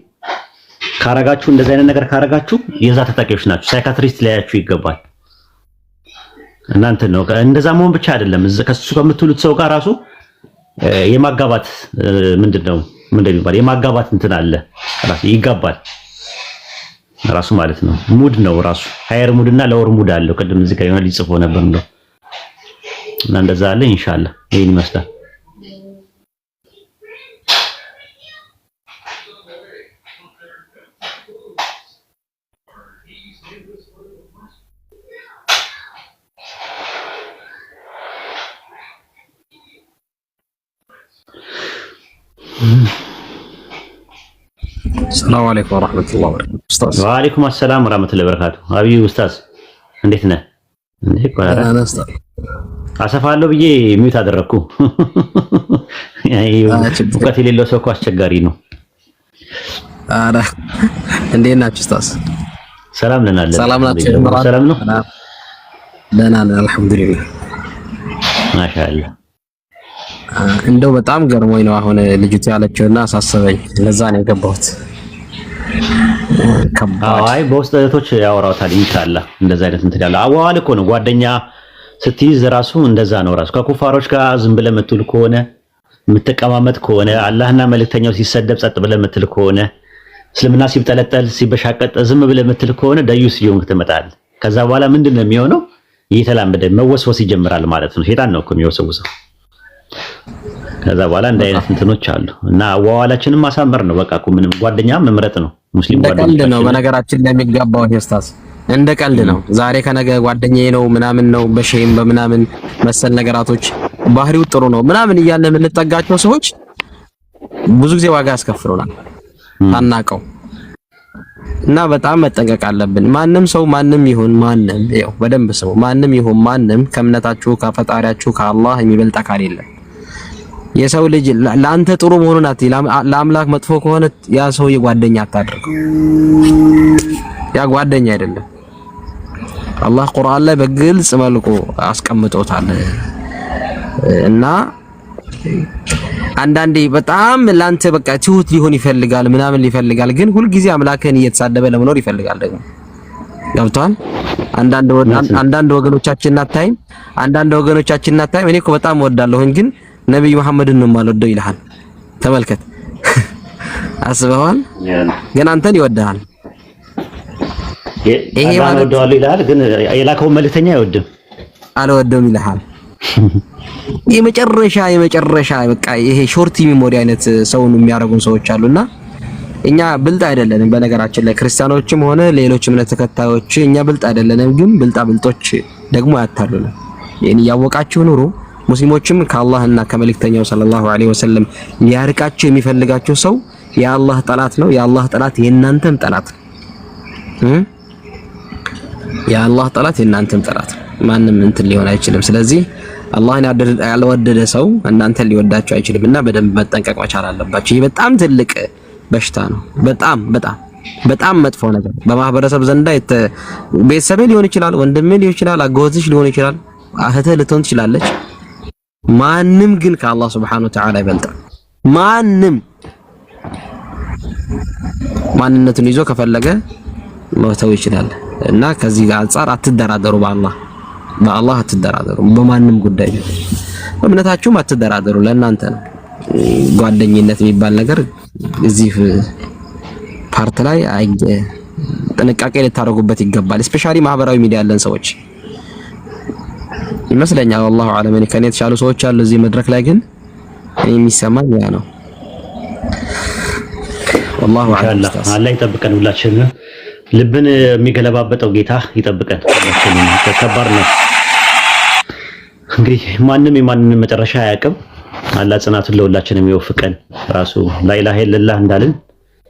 ካረጋችሁ እንደዚህ አይነት ነገር ካረጋችሁ የዛ ተጠቂዎች ናችሁ። ሳይካትሪስት ሊያያችሁ ይገባል። እናንተ ነው እንደዛ መሆን ብቻ አይደለም ከሱ ከምትሉት ሰው ጋር ራሱ የማጋባት ምንድነው የሚባል የማጋባት እንትን አለ። ራሱ ይጋባል ራሱ ማለት ነው። ሙድ ነው ራሱ ሃየር ሙድ እና ሎወር ሙድ አለው። ቅድም እዚህ ጋር የሆነ ሊጽፎ ነበር ነው እና እንደዛ አለ። ኢንሻአላህ ይሄን ይመስላል። ሰላም አለይኩም ወራህመቱላሂ ወበረካቱ። ኡስታዝ ወአለይኩም ሰላም ወራህመቱላሂ ወበረካቱ። አብይ ኡስታዝ እንዴት ነህ? እንዴ ቆራራ አሰፋለሁ ብዬ ሚውት አደረኩ። እውቀት የሌለው ሰው እኮ አስቸጋሪ ነው። አረ እንዴት ናችሁ ኡስታዝ? ሰላም ነን አለ። ሰላም ናችሁ? ሰላም ነው። ደህና ነን አልሐምዱሊላህ። ማሻአላህ። እንደው በጣም ገርሞኝ ነው አሁን ልጅቱ ያለችውና አሳሰበኝ። ለዛ ነው የገባሁት። አይ በውስጥ እህቶች ያወራውታል ኢንሻአላህ። እንደዛ አይነት እንትን ያለው አዋዋል እኮ ነው። ጓደኛ ስትይዝ ራሱ እንደዛ ነው። ራሱ ከኩፋሮች ጋር ዝም ብለህ የምትውል ከሆነ የምትቀማመጥ ከሆነ አላህና መልእክተኛው ሲሰደብ ጸጥ ብለህ የምትል ከሆነ እስልምና ሲብጠለጠል ሲበሻቀጥ ዝም ብለህ የምትል ከሆነ ደዩስ ይሁን ትመጣለህ። ከዛ በኋላ ምንድነው የሚሆነው? እየተላመደ መወስወስ ይጀምራል ማለት ነው። ሸይጣን ነው እኮ የሚወሰውሰው። ከዛ በኋላ እንደ አይነት እንትኖች አሉ እና አዋዋላችንን ማሳመር ነው። በቃ እኮ ምንም ጓደኛ መምረጥ ነው። ሙስሊም ጓደኛ ቀልድ ነው በነገራችን ላይ የሚጋባው ኡስታዝ፣ እንደ ቀልድ ነው። ዛሬ ከነገ ጓደኛዬ ነው ምናምን ነው በሼም በምናምን መሰል ነገራቶች ባህሪው ጥሩ ነው ምናምን እያለ የምንጠጋቸው ሰዎች ብዙ ጊዜ ዋጋ ያስከፍሉናል አናቀው እና በጣም መጠንቀቅ አለብን። ማንም ሰው ማንም ይሁን ማንም ያው በደንብ ሰው ማንም ይሁን ማንም ከእምነታችሁ ከፈጣሪያችሁ ከአላህ የሚበልጥ አካል የለም። የሰው ልጅ ለአንተ ጥሩ መሆኑን አትይ፣ ለአምላክ መጥፎ ከሆነ ያ ሰው የጓደኛ አታድርገው። ያ ጓደኛ አይደለም። አላህ ቁርአን ላይ በግልጽ መልኩ አስቀምጦታል እና አንዳንዴ በጣም ላንተ በቃ ትሁት ሊሆን ይፈልጋል ምናምን ይፈልጋል፣ ግን ሁልጊዜ አምላክን እየተሳደበ ለመኖር ይፈልጋል። ደግሞ ገብቷል። አንዳንድ ወገኖቻችን አታይም። እኔ እኮ በጣም ወዳለሁኝ ግን ነብይ መሐመድን ነው የማልወደው ይልሃል። ተመልከት፣ አስበዋል። ግን አንተን ይወድሃል። ይሄ ማለት ወደዋለሁ ይልሃል፣ ግን የላከው መልእክተኛ አይወድም አልወደውም ይልሃል። የመጨረሻ በቃ ይሄ ሾርት ሚሞሪ አይነት ሰውን የሚያደርጉን ሰዎች አሉና እኛ ብልጥ አይደለንም። በነገራችን ላይ ክርስቲያኖችም ሆነ ሌሎች እምነት ተከታዮች እኛ ብልጥ አይደለንም፣ ግን ብልጦች ደግሞ ያታሉናል። ይሄን ያወቃችሁ ኑሩ። ሙስሊሞችም ከአላህና ከመልእክተኛው ሰለላሁ ዐለይሂ ወሰለም ሊያርቃቸው የሚፈልጋቸው ሰው የአላህ ጠላት ነው። የአላህ ጠላት የእናንተም ጠላት ነው። የአላህ ጠላት የእናንተም ጠላት ነው። ማንም እንትን ሊሆን አይችልም። ስለዚህ አላህን ያልወደደ ሰው እናንተን ሊወዳቸው አይችልምና በደንብ መጠንቀቅ መቻል አለባችሁ። ይህ በጣም ትልቅ በሽታ ነው። በጣም መጥፎ ነገር በማህበረሰብ ዘንዳ ቤተሰብህ ሊሆን ይችላል፣ ወንድምህ ሊሆን ይችላል፣ አጎትሽ ሊሆን ይችላል፣ እህትህ ልትሆን ትችላለች። ማንም ግን ከአላህ Subhanahu Wa Ta'ala ይበልጣል። ማንም ማንነቱን ይዞ ከፈለገ መተው ይችላል። እና ከዚህ አንፃር አትደራደሩ፣ በአላህ አትደራደሩ፣ በማንም ጉዳይ እምነታችሁም አትደራደሩ። ለእናንተ ነው። ጓደኝነት የሚባል ነገር እዚህ ፓርት ላይ ጥንቃቄ ልታደርጉበት ይገባል። ስፔሻሊ ማህበራዊ ሚዲያ ያለን ሰዎች ይመስለኛል። والله اعلم እኔ ከኔ የተሻሉ ሰዎች አሉ እዚህ መድረክ ላይ፣ ግን እኔ የሚሰማኝ ያ ነው። والله اعلم። አላህ ይጠብቀን ሁላችንም። ልብን የሚገለባበጠው ጌታ ይጠብቀን ሁላችንም። ከባድ ነው እንግዲህ ማንም የማንንም መጨረሻ አያውቅም። አላህ ጽናቱን ለሁላችንም ይወፍቀን። ራሱ ላኢላሃ ኢለላህ እንዳልን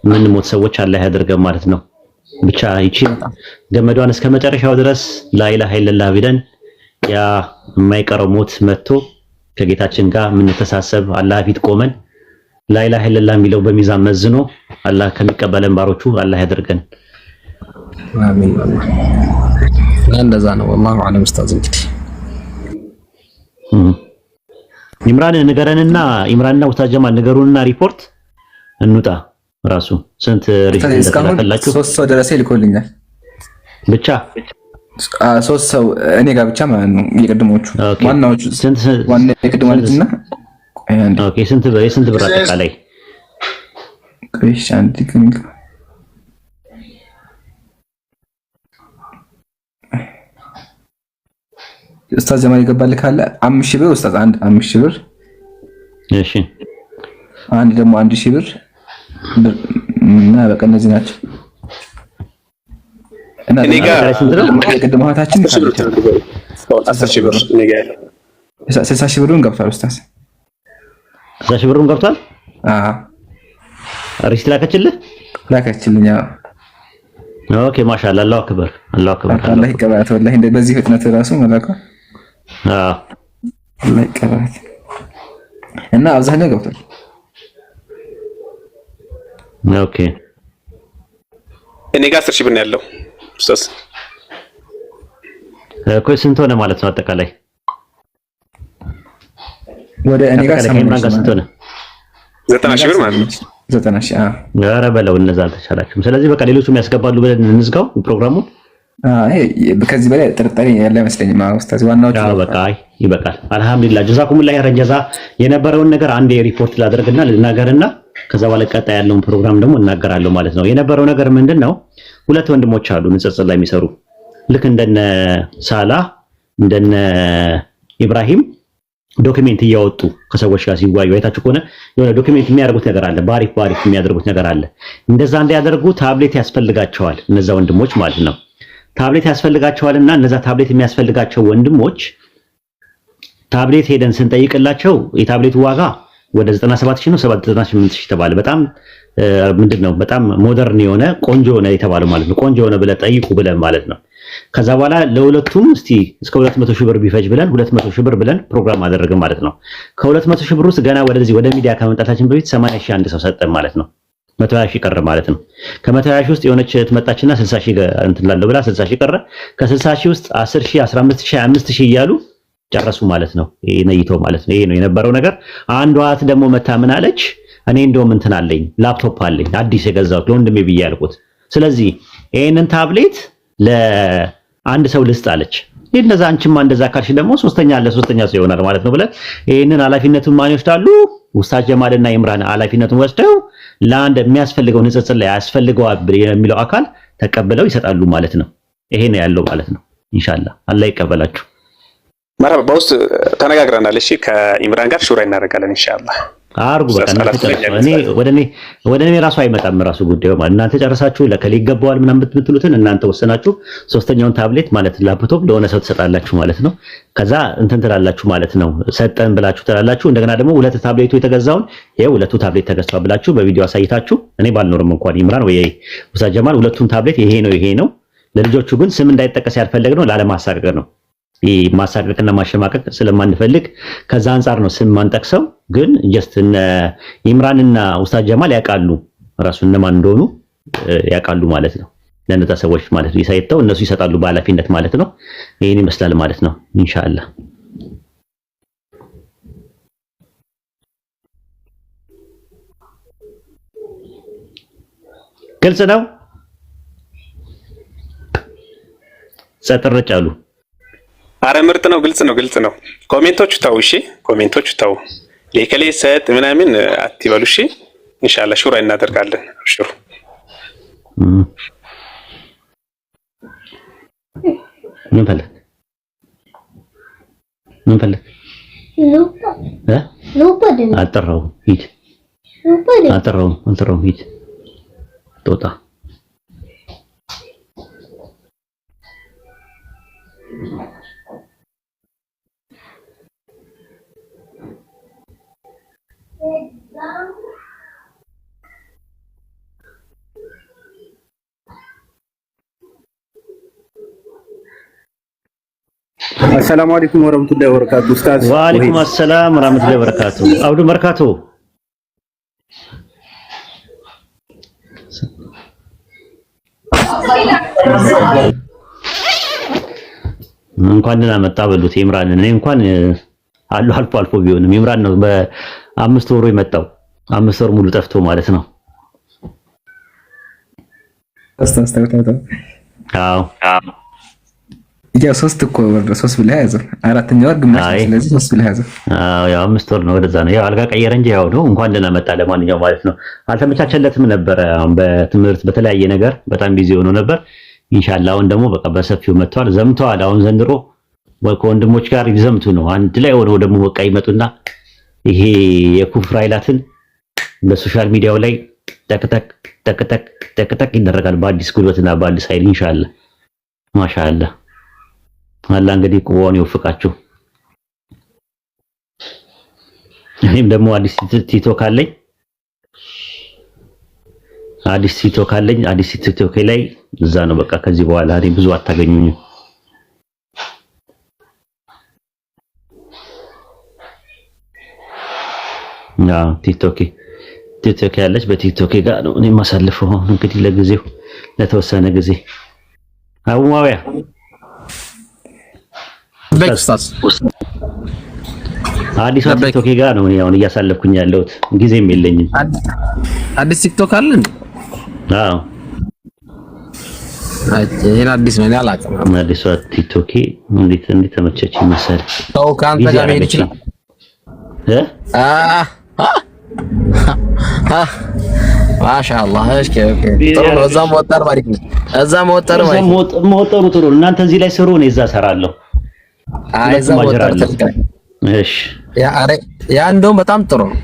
የምንሞት ሰዎች አላህ ያደርገን ማለት ነው። ብቻ ይቺ ገመዷን እስከ መጨረሻው ድረስ ላኢላሃ ኢለላህ ቢለን ያ የማይቀረው ሞት መጥቶ ከጌታችን ጋር የምንተሳሰብ አላህ ፊት ቆመን ላኢላሃ ኢለላህ የሚለው በሚዛን መዝኖ አላህ ከሚቀበለን ባሮቹ አላህ ያደርገን። አሚን። እንደዛ ነው። والله اعلم ኡስታዝ። እንግዲህ ኢምራን ንገረንና ኢምራንና ኡስታዝ ጀማል ንገሩንና ሪፖርት እንውጣ። ራሱ ስንት ሪፖርት እንደተላከላችሁ 3 ሰው ደረሰ ይልኮልኛል ብቻ 3 ሰው እኔ ጋር ብቻ ማለት ነው። የቅድሞቹ ዋናዎቹ ዋና የቅድማልና ኦኬ። ስንት ብር አጠቃላይ? እሺ አንድ ግን ኡስታዝ ጀማል ይገባል ካለ 5000 ብር ኡስታዝ፣ አንድ 5000 ብር። እሺ አንድ ደግሞ 1000 ብር እና በቃ እነዚህ ናቸው። እና እኔ ጋር የቅድም እህታችን 10,000 ብር እኔ ጋር ያለው 60,000 ብሩን ገብቷል ኡስታዝ። 60,000 ብሩን ገብቷል። ሪሲት ላከችልኝ። ኦኬ ማሻአላህ። አላሁ አክበር፣ አላሁ አክበር። አላህ ይቀበላት። ወላሂ በዚህ ፍጥነት ራሱ መላካ አላህ ይቀበላት። እና አብዛኛው ገብቷል። ኦኬ እኔ ጋር 10,000 ብር ነው ያለው ኡስታዝ። ስንት ሆነ ማለት ነው አጠቃላይ? ወደ እኔ ጋር ስንት ሆነ? 90,000 ብር ማለት ነው። 90,000 ኧረ በለው እነዛ አልተቻላችሁም። ስለዚህ በቃ ሌሎቹም ያስገባሉ ብለን እንዝጋው ፕሮግራሙን። ከዚህ በላይ ጥርጣሬ ያለ አይመስለኝም ኡስታዝ። ዋናዎቹ በቃ ይበቃል። አልሐምዱሊላህ ጀዛኩሙላህ ኸይረን ጀዛ። የነበረውን ነገር አንዴ ሪፖርት ላደርግና ልናገርና ከዛ በኋላ ቀጣይ ያለውን ፕሮግራም ደግሞ እናገራለሁ ማለት ነው። የነበረው ነገር ምንድነው? ሁለት ወንድሞች አሉ ንጽጽር ላይ የሚሰሩ ልክ እንደነ ሳላህ እንደነ ኢብራሂም ዶክሜንት እያወጡ ከሰዎች ጋር ሲዋዩ አይታችሁ ከሆነ የሆነ ዶክሜንት የሚያደርጉት ነገር አለ። ባሪፍ የሚያደርጉት ነገር አለ። እንደዛ እንዲያደርጉ ታብሌት ያስፈልጋቸዋል እነዛ ወንድሞች ማለት ነው። ታብሌት ያስፈልጋቸዋልና እነዛ ታብሌት የሚያስፈልጋቸው ወንድሞች ታብሌት ሄደን ስንጠይቅላቸው የታብሌቱ ዋጋ ወደ 97,000 ነው 98,000 ተባለ። በጣም ምንድነው በጣም ሞደርን የሆነ ቆንጆ የሆነ የተባለው ማለት ነው። ቆንጆ የሆነ ብለህ ጠይቁ ብለን ማለት ነው። ከዛ በኋላ ለሁለቱም እስቲ እስከ 200,000 ብር ቢፈጅ ብለን 200,000 ብር ብለን ፕሮግራም አደረግን ማለት ነው። ከ200,000 ብር ውስጥ ገና ወደ ሚዲያ ከመምጣታችን በፊት 80,000 አንድ ሰው ሰጠን ማለት ነው። 120,000 ቀረ ማለት ነው። ከ120,000 ውስጥ የሆነች ትመጣችና 60,000 እንትን ላለው ብላ 60,000 ቀረ። ከ60,000 ውስጥ 10,000 15,000 5,000 እያሉ ጨረሱ ማለት ነው። ይሄ ነይተው ማለት ነው። ይሄ ነው የነበረው ነገር። አንዷ እህት ደግሞ መታ ምን አለች? እኔ እንደውም እንትን አለኝ ላፕቶፕ አለኝ አዲስ የገዛሁት ለወንድሜ ብዬ ያልኩት፣ ስለዚህ ይሄንን ታብሌት ለአንድ ሰው ልስጥ አለች። እንደዛ አንቺማ እንደዛ ካልሽ ደግሞ ሶስተኛ ሰው ይሆናል ማለት ነው ብለን ይሄንን ኃላፊነቱን ማን ይወስዳሉ? ኡስታዝ ጀማልና ኢምራን ኃላፊነቱን ወስደው ለአንድ የሚያስፈልገው ንጽጽር ላይ ያስፈልገዋል የሚለው አካል ተቀብለው ይሰጣሉ ማለት ነው። ይሄ ነው ያለው ማለት ነው። ኢንሻአላህ አላህ ይቀበላችሁ። መርሐባ። በውስጥ ተነጋግረናል። እሺ ከኢምራን ጋር ሹራ እናደርጋለን ኢንሻአላህ። አርጉ በቃ ወደ እኔ ራሱ አይመጣም ራሱ ጉዳዩ ማለት እናንተ ጨርሳችሁ ለከሌ ይገባዋል ምናምን ብትሉትን እናንተ ወሰናችሁ ሶስተኛውን ታብሌት ማለት ላፕቶፕ ለሆነ ሰው ትሰጣላችሁ ማለት ነው። ከዛ እንትን ትላላችሁ ማለት ነው። ሰጠን ብላችሁ ትላላችሁ። እንደገና ደግሞ ሁለት ታብሌቱ የተገዛውን ይሄ ሁለቱ ታብሌት ተገዝቷል ብላችሁ በቪዲዮ አሳይታችሁ እኔ ባልኖርም እንኳን ኢምራን ወይ ኡስታዝ ጀማል ሁለቱም ታብሌት ይሄ ነው ለልጆቹ ግን ስም እንዳይጠቀስ ያልፈለግ ነው ላለማሳቀቅ ነው። ማሳቀቅና ማሸማቀቅ ስለማንፈልግ ከዛ አንፃር ነው ስም ማንጠቅሰው። ግን ጀስት እነ ኢምራንና ኡስታዝ ጀማል ያውቃሉ ራሱ እነማን እንደሆኑ ያውቃሉ ማለት ነው። ለነዛ ሰዎች ማለት ነው ይሳይተው እነሱ ይሰጣሉ በኃላፊነት ማለት ነው። ይሄን ይመስላል ማለት ነው ኢንሻአላህ። ግልጽ ነው። ጸጥ ረጭ አሉ። አረ ምርጥ ነው፣ ግልጽ ነው። ኮሜንቶቹ ተው፣ እሺ ኮሜንቶቹ ተው። ለከሌ ሰጥ ምናምን አትበሉ፣ እሺ። ኢንሻአላህ ሹራ እናደርጋለን። ሹሩ ምን ፈለግ አጠራው ሂድ፣ አጠራው ሂድ፣ ጦጣ አሰላሙ አለይኩም ወራህመቱላሂ ወበረካቱ። ኡስታዝ ወአለይኩም አሰላም ወራህመቱላሂ ወበረካቱ። አብዱ መርካቶ እንኳን ደህና መጣ በሉት ኢምራን። እኔ እንኳን አልፎ ቢሆንም ኢምራን ነው በ5 ወሩ የመጣው 5 ወር ሙሉ ጠፍቶ ማለት ነው። አዎ ያው 3 እኮ ወር 3 ብለህ ያዘው። 4ኛ ወር ግማሽ፣ ስለዚህ 3 ብለህ ያዘው። ያው 5 ወር ነው ወደዛ ነው። ያው አልጋ ቀየረ እንጂ ያው ነው። እንኳን ደህና መጣ ለማንኛውም ማለት ነው። አልተመቻቸለትም ነበር። አሁን በትምህርት በተለያየ ነገር በጣም ቢዚ ሆኖ ነበር። ኢንሻአላህ አሁን ደግሞ በቃ በሰፊው መጥቷል፣ ዘምተዋል። አሁን ዘንድሮ ከወንድሞች ጋር ይዘምቱ ነው። አንድ ላይ ሆነው ደግሞ በቃ ይመጡና ይሄ የኩፍር ኃይላትን በሶሻል ሚዲያው ላይ ጠቅጠቅ ይደረጋል በአዲስ ጉልበትና በአዲስ ኃይል ኢንሻአላህ። ማሻአላህ አላህ እንግዲህ ቁዋውን ይወፍቃችሁ። እኔም ደግሞ አዲስ ቲክቶክ አለኝ። አዲስ ቲክቶክ ላይ እዛ ነው በቃ ከዚህ በኋላ እኔ ብዙ አታገኙኝም። ያው ቲክቶክ ያለች በቲክቶክ ጋር ነው እኔ ማሳልፈው እንግዲህ ለጊዜው ለተወሰነ ጊዜ አቡማውያ አዲስ ቲክቶክ ጋር ነው እኔ አሁን እያሳለፍኩኝ ያለሁት። ጊዜም የለኝም። አዲስ ቲክቶክ አለ እንዴ? አዎ ይሄን አዲስ ነው ያላቀም። አዲስ ቲክቶክ እንዴት ተመቸች መሰለህ። ሰው ካንተ ጋር መሄድ ይችላል። ማሻአላህ። እሺ ኦኬ ጥሩ ነው። እዛም ወጣር ባሪክ ነው። እዛም ወጣር ባሪክ ሞተሩ ጥሩ። እናንተ እዚህ ላይ ስሩ፣ እኔ እዛ እሰራለሁ። እዛ ወጣር ተልከኝ። እሺ ያ እንደውም በጣም ጥሩ ነው።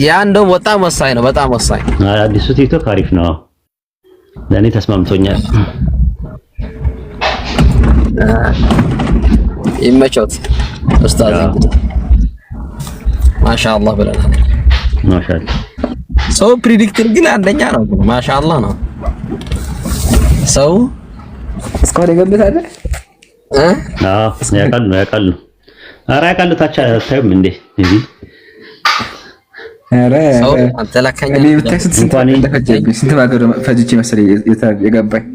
ያ እንደውም በጣም ወሳኝ ነው። በጣም ወሳኝ። አዲሱ ቲክቶክ አሪፍ ነው። ለእኔ ተስማምቶኛል። ይመቾት ኡስታዝ። ማሻአላህ ብለናል። ማሻአላህ ሰው ፕሪዲክተር ግን አንደኛ ነው። ማሻአላህ ነው። ሰው እስካሁን የገበት አይደል? ያውቃሉ። ኧረ ያውቃሉ። ታች አታዩም እንዴ? እዚህ ኧረ ሰው አንተ ላከኛ እንኳን እንደፈጀብኝ ስንት ባገር ፈጅቼ መሰለኝ የገባኝ።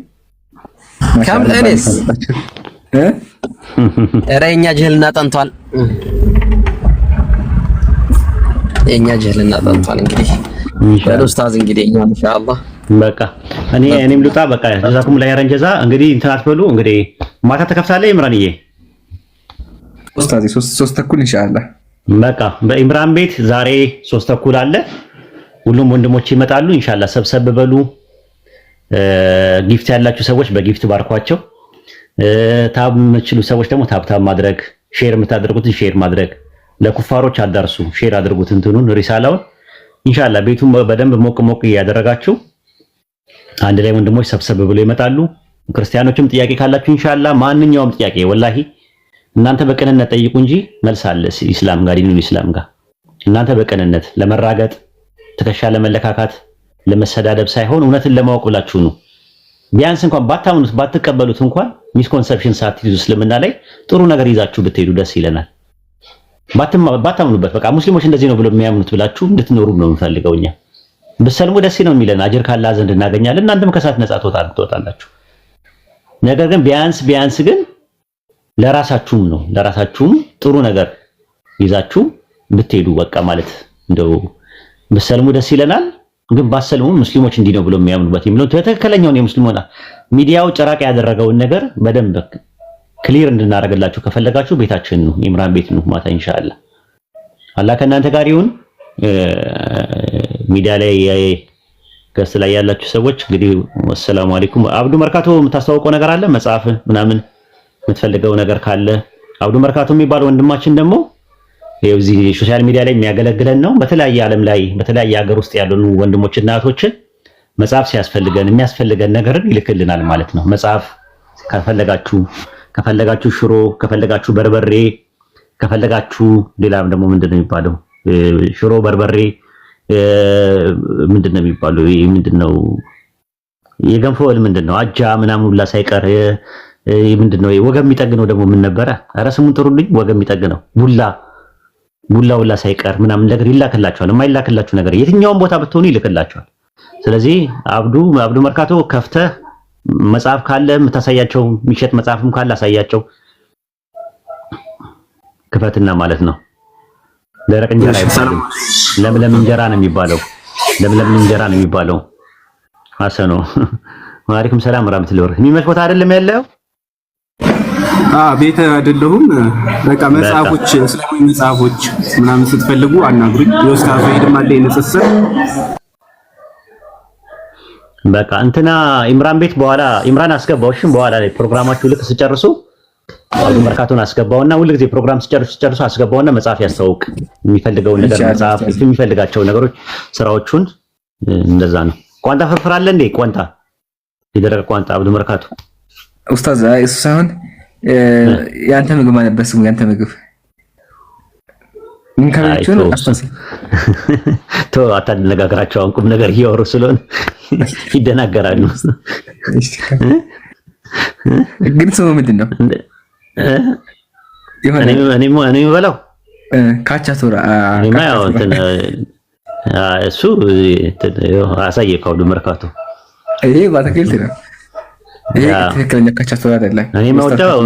ከም እኔስ ኧረ የኛ ጅህልና ጠንቷል። የኛ ጅህልና ጠንቷል። እንግዲህ ኡስታዝ እንግዲህ እኛ ኢንሻአላህ በቃ እኔም ልውጣ። በቃ ጀዛኩም ላይ ረንጀዛ እንግዲህ እንትን አትበሉ። እንግዲህ ማታ ተከፍታለህ ኢምራንዬ? ኡስታዝ 3:30 ኢንሻአላህ። በቃ በኢምራን ቤት ዛሬ 3:30 አለ። ሁሉም ወንድሞች ይመጣሉ ኢንሻአላህ። ሰብሰብ በሉ። ጊፍት ያላችሁ ሰዎች በጊፍት ባርኳቸው። ታብ የምትችሉ ሰዎች ደግሞ ታብታብ ማድረግ፣ ሼር የምታደርጉትን ሼር ማድረግ፣ ለኩፋሮች አዳርሱ። ሼር አድርጉት እንትኑን ሪሳላውን ኢንሻአላህ። ቤቱን በደንብ ሞቅ እያደረጋችሁ አንድ ላይ ወንድሞች ሰብሰብ ብለው ይመጣሉ። ክርስቲያኖችም ጥያቄ ካላችሁ ኢንሻአላህ ማንኛውም ጥያቄ ወላሂ እናንተ በቅንነት ጠይቁ እንጂ መልስ አለ። ኢስላም ጋር ዲኑል ኢስላም ጋር እናንተ በቅንነት ለመራገጥ ትከሻ ለመለካካት ለመሰዳደብ ሳይሆን እውነትን ለማወቅ ብላችሁ ነው። ቢያንስ እንኳን ባታምኑት ባትቀበሉት እንኳን ሚስኮንሰፕሽን ሳትይዙ እስልምና ላይ ጥሩ ነገር ይዛችሁ ብትሄዱ ደስ ይለናል። ባታምኑበት በቃ ሙስሊሞች እንደዚህ ነው ብሎ የሚያምኑት ብላችሁ እንድትኖሩ ነው የምንፈልገው እኛ። ብትሰልሙ ደስ ነው የሚለን፣ አጅር ካላህ ዘንድ እናገኛለን። እናንተም ከሳት ነጻ ትወጣላችሁ። ነገር ግን ቢያንስ ግን ለራሳችሁም ጥሩ ነገር ይዛችሁ ብትሄዱ በቃ ማለት እንደው ብትሰልሙ ደስ ይለናል። ግን ባሰልሙ ሙስሊሞች እንዲህ ነው ብሎ የሚያምኑበት የሚለው ትክክለኛውን የሙስሊሞና ሚዲያው ጭራቅ ያደረገውን ነገር በደንብ ክሊር እንድናደርግላችሁ ከፈለጋችሁ ቤታችን ነው ኢምራን ቤት ነው ማታ ኢንሻአላህ። አላህ ከእናንተ ጋር ይሁን። ሚዲያ ላይ ገስ ላይ ያላችሁ ሰዎች እንግዲህ ወሰላሙ አለይኩም። አብዱ መርካቶ የምታስተዋውቀው ነገር አለ መጽሐፍ ምናምን የምትፈልገው ነገር ካለ አብዱ መርካቶ የሚባለው ወንድማችን ደግሞ እዚህ ሶሻል ሚዲያ ላይ የሚያገለግለን ነው። በተለያየ ዓለም ላይ በተለያየ ሀገር ውስጥ ያሉ ወንድሞችና እህቶችን መጽሐፍ ሲያስፈልገን የሚያስፈልገን ነገርን ይልክልናል ማለት ነው። መጽሐፍ ከፈለጋችሁ ሽሮ፣ ከፈለጋችሁ በርበሬ፣ ከፈለጋችሁ ሌላም ደግሞ ምንድነው የሚባለው ሽሮ በርበሬ ምንድነው የሚባለው ምንድነው የገንፎ ምንድነው አጃ ምናምን ሁላ ሳይቀር ምንድነው ወገብ የሚጠግነው ደግሞ ምን ነበረ? ኧረ ስሙን ጥሩልኝ። ወገብ የሚጠግነው ቡላ ሳይቀር ምናምን ነገር ይላክላችኋል። የማይላክላችሁ ነገር የትኛውም ቦታ ብትሆኑ ይልክላችኋል። ስለዚህ አብዱ መርካቶ ከፍተህ መጽሐፍ ካለ የምታሳያቸው የሚሸጥ መጽሐፍም ካለ አሳያቸው። ክፈትና ማለት ነው። ደረቅ እንጀራ አይባልም፣ ለምለም እንጀራ ነው የሚባለው። ለምለም እንጀራ ነው የሚባለው። አሰኖ ወአለይኩም ሰላም ወራህመቱላሂ ወበረካቱ። የሚመች ቦታ አይደለም ያለው። ቤት አይደለሁም። በቃ መጽሐፎች፣ እስላማዊ መጽሐፎች ምናምን ስትፈልጉ አናግሩኝ። የኡስታዝ ሄድም አለ ንጽጽር በቃ እንትና ኢምራን ቤት በኋላ ኢምራን አስገባውሽም በኋላ ላይ ፕሮግራማችሁ ልክ ስጨርሱ አብዱ መርካቶን አስገባውና ሁልጊዜ ፕሮግራም ስጨርሱ አስገባውና መጽሐፍ ያስተዋውቅ የሚፈልገውን ነገር መጽሐፍ የሚፈልጋቸው ነገሮች ስራዎቹን እንደዛ ነው። ቋንጣ ፍርፍር አለ እንዴ? ቋንጣ የደረቀ ቋንጣ አብዱ መርካቶ ኡስታዝ እሱ ሳይሆን ያንተ ምግብ ማለት በስሙ ያንተ ምግብ ምን ካለች ነው አስተንስ አታነጋግራቸው። አሁን ቁም ነገር እያወሩ ስለሆነ ይደናገራሉ። ግን ስሙ ምንድን ነው? እኔ የምበላው ካቻቶራ እሱ አሳየህ ከአብዱ መርካቶ ይሄ ባተክልት ነው። ይሄ ትክክለኛ ካቻቶራ አይደለም። እኔ የምወደው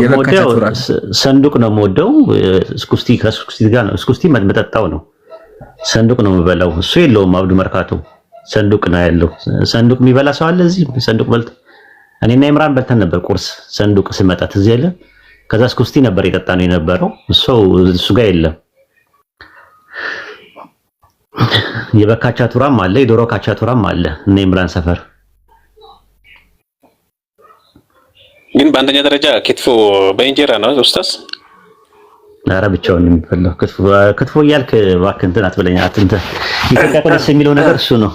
ሰንዱቅ ነው የምወደው። እስኩስቲ ጋር ነው እስኩስቲ መጠጣው ነው። ሰንዱቅ ነው የምበላው። እሱ የለውም አብዱ መርካቶ ሰንዱቅ ነው ያለው። ሰንዱቅ የሚበላ ሰው አለ እዚህ? ሰንዱቅ በልተህ እኔና ኢምራን በልተን ነበር ቁርስ ሰንዱቅ ስመጣ ትዝ ያለ። ከዛ እስኩስቲ ነበር የጠጣ ነው የነበረው። እሱ ጋር የለም። የበካቻቱራም አለ የዶሮ ካቻቱራም አለ እነ ኢምራን ሰፈር። ግን በአንደኛ ደረጃ ክትፎ በእንጀራ ነው ኡስታዝ። ኧረ ብቻውን የሚበላው ክትፎ እያልክ እባክህ እንትን አትበለኝ። ኢትዮጵያ ደስ የሚለው ነገር እሱ ነው።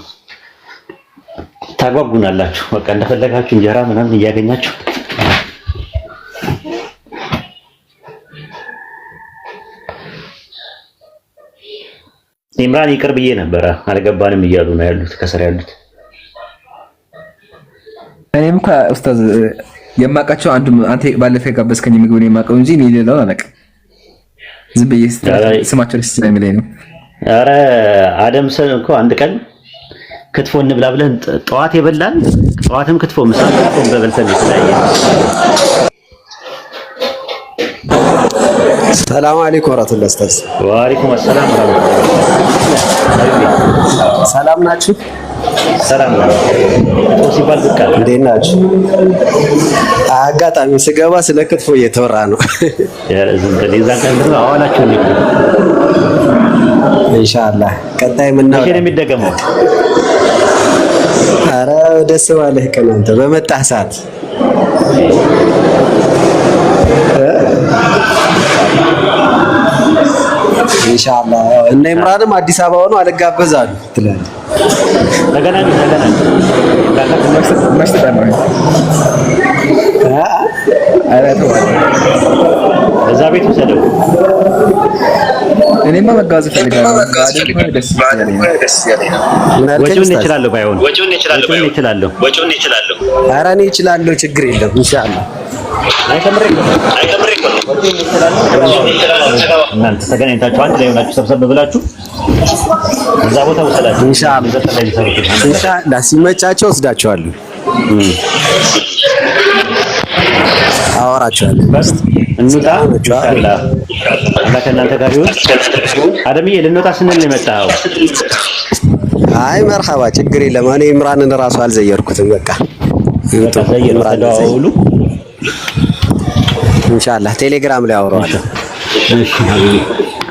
ታጓጉናላችሁ በቃ እንደፈለጋችሁ እንጀራ ምናምን እያገኛችሁ ኢምራን ይቅር ብዬ ነበረ አልገባንም እያሉ ነው ያሉት ከስር ያሉት። እኔም እንኳ ኡስታዝ የማውቃቸው አንዱ አንተ ባለፈው የጋበዝከኝ ምግብ ነው የማውቀው እንጂ እኔ ሌላውን አላውቅም። ዝም ብዬ ስማቸው ደስ ስለሚለኝ ነው። ኧረ አደም ሰን እኮ አንድ ቀን ክትፎ እንብላ ብለን ጠዋት የበላን ጠዋትም ክትፎ ምሳ ክትፎ በበልተን የተለያየ። ሰላም አለይኩም ወራህመቱላሂ ኡስታዝ። ወአለይኩም ሰላም ወራህመቱላሂ። ሰላም ናችሁ? ሰላም ነው። ክትፎ ሲባል በቃ እንዴት ናችሁ? አጋጣሚ ስገባ ስለ ክትፎ እየተወራ ነው። የዛን ቀን ደግሞ አዋላችሁ ነው ኢንሻአላህ። ቀጣይ ምን ነው የሚደገመው? ኧረ ደስ ባለህ ቀን አንተ በመጣህ ሰዓት ኢንሻአላህ። እነ ኢምራንም አዲስ አበባ ሆኖ አልጋበዛሉ ትላለህ። ተገናኙ እዛ ቤት ወሰደው። እኔማ መጋዝ ፈልጋለሁ። ወጪውን እችላለሁ ባይሆን ወጪውን እችላለሁ። ኧረ እኔ እችላለሁ፣ ችግር የለም ኢንሻአላህ። እናንተ ተገናኝታችሁ አንድ ላይ ሆናችሁ ሰብሰብ ብላችሁ እዛ ቦታ ወሰዳችሁ ኢንሻአላህ። ሲመቻቸው ወስዳቸዋለሁ፣ አወራቸዋለሁ። እንውጣ ኢንሻአላህ። ከእናንተ ጋር ይሁን። አደምዬ ልንወጣ ስንል ነው የመጣኸው? አይ መርሐባ ችግር የለም። እኔ ኢምራንን ራሱ አልዘየርኩትም። በቃ ተደዋውሉ ኢንሻአላህ ቴሌግራም ላይ አወራዋለሁ። እሺ ሀቢቢ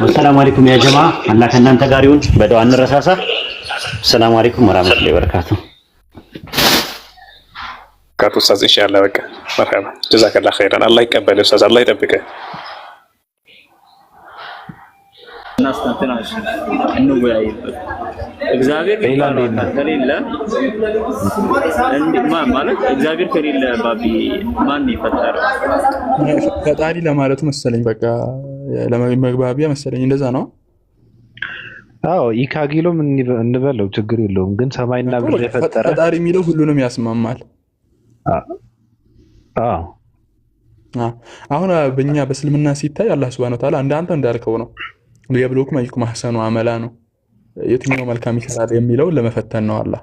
ወሰላሙ አለይኩም ያ ጀማ አላህ ከእናንተ ጋር ይሁን። በዱዓ እንረሳሳ። ሰላም አለይኩም ወራህመቱላሂ ወበረካቱ። ካቱ ኡስታዝ ኢንሻአላህ በቃ መርሐባ ጀዛከላህ ኸይራን። አላህ ይቀበል ኡስታዝ፣ አላህ ይጠብቅህ። እናስተንትናሽ እንወያይበት። እግዚአብሔር ከሌለ ማለት እግዚአብሔር ከሌለ ባቢ ማን ይፈጠራል? ፈጣሪ ለማለቱ መሰለኝ በቃ ለመግባቢያ መሰለኝ እንደዛ ነው። አዎ ኢካጊሎም እንበለው ችግር የለውም። ግን ሰማይና ምድር የፈጠረ ፈጣሪ የሚለው ሁሉንም ያስማማል። አዎ አሁን በእኛ በእስልምና ሲታይ አላህ ሱብሃነሁ ወተዓላ አንተ እንዳልከው ነው። ሊየብሉወኩም አዩኩም አሕሰኑ አመላ ነው። የትኛው መልካም ይሰራል የሚለውን ለመፈተን ነው። አላህ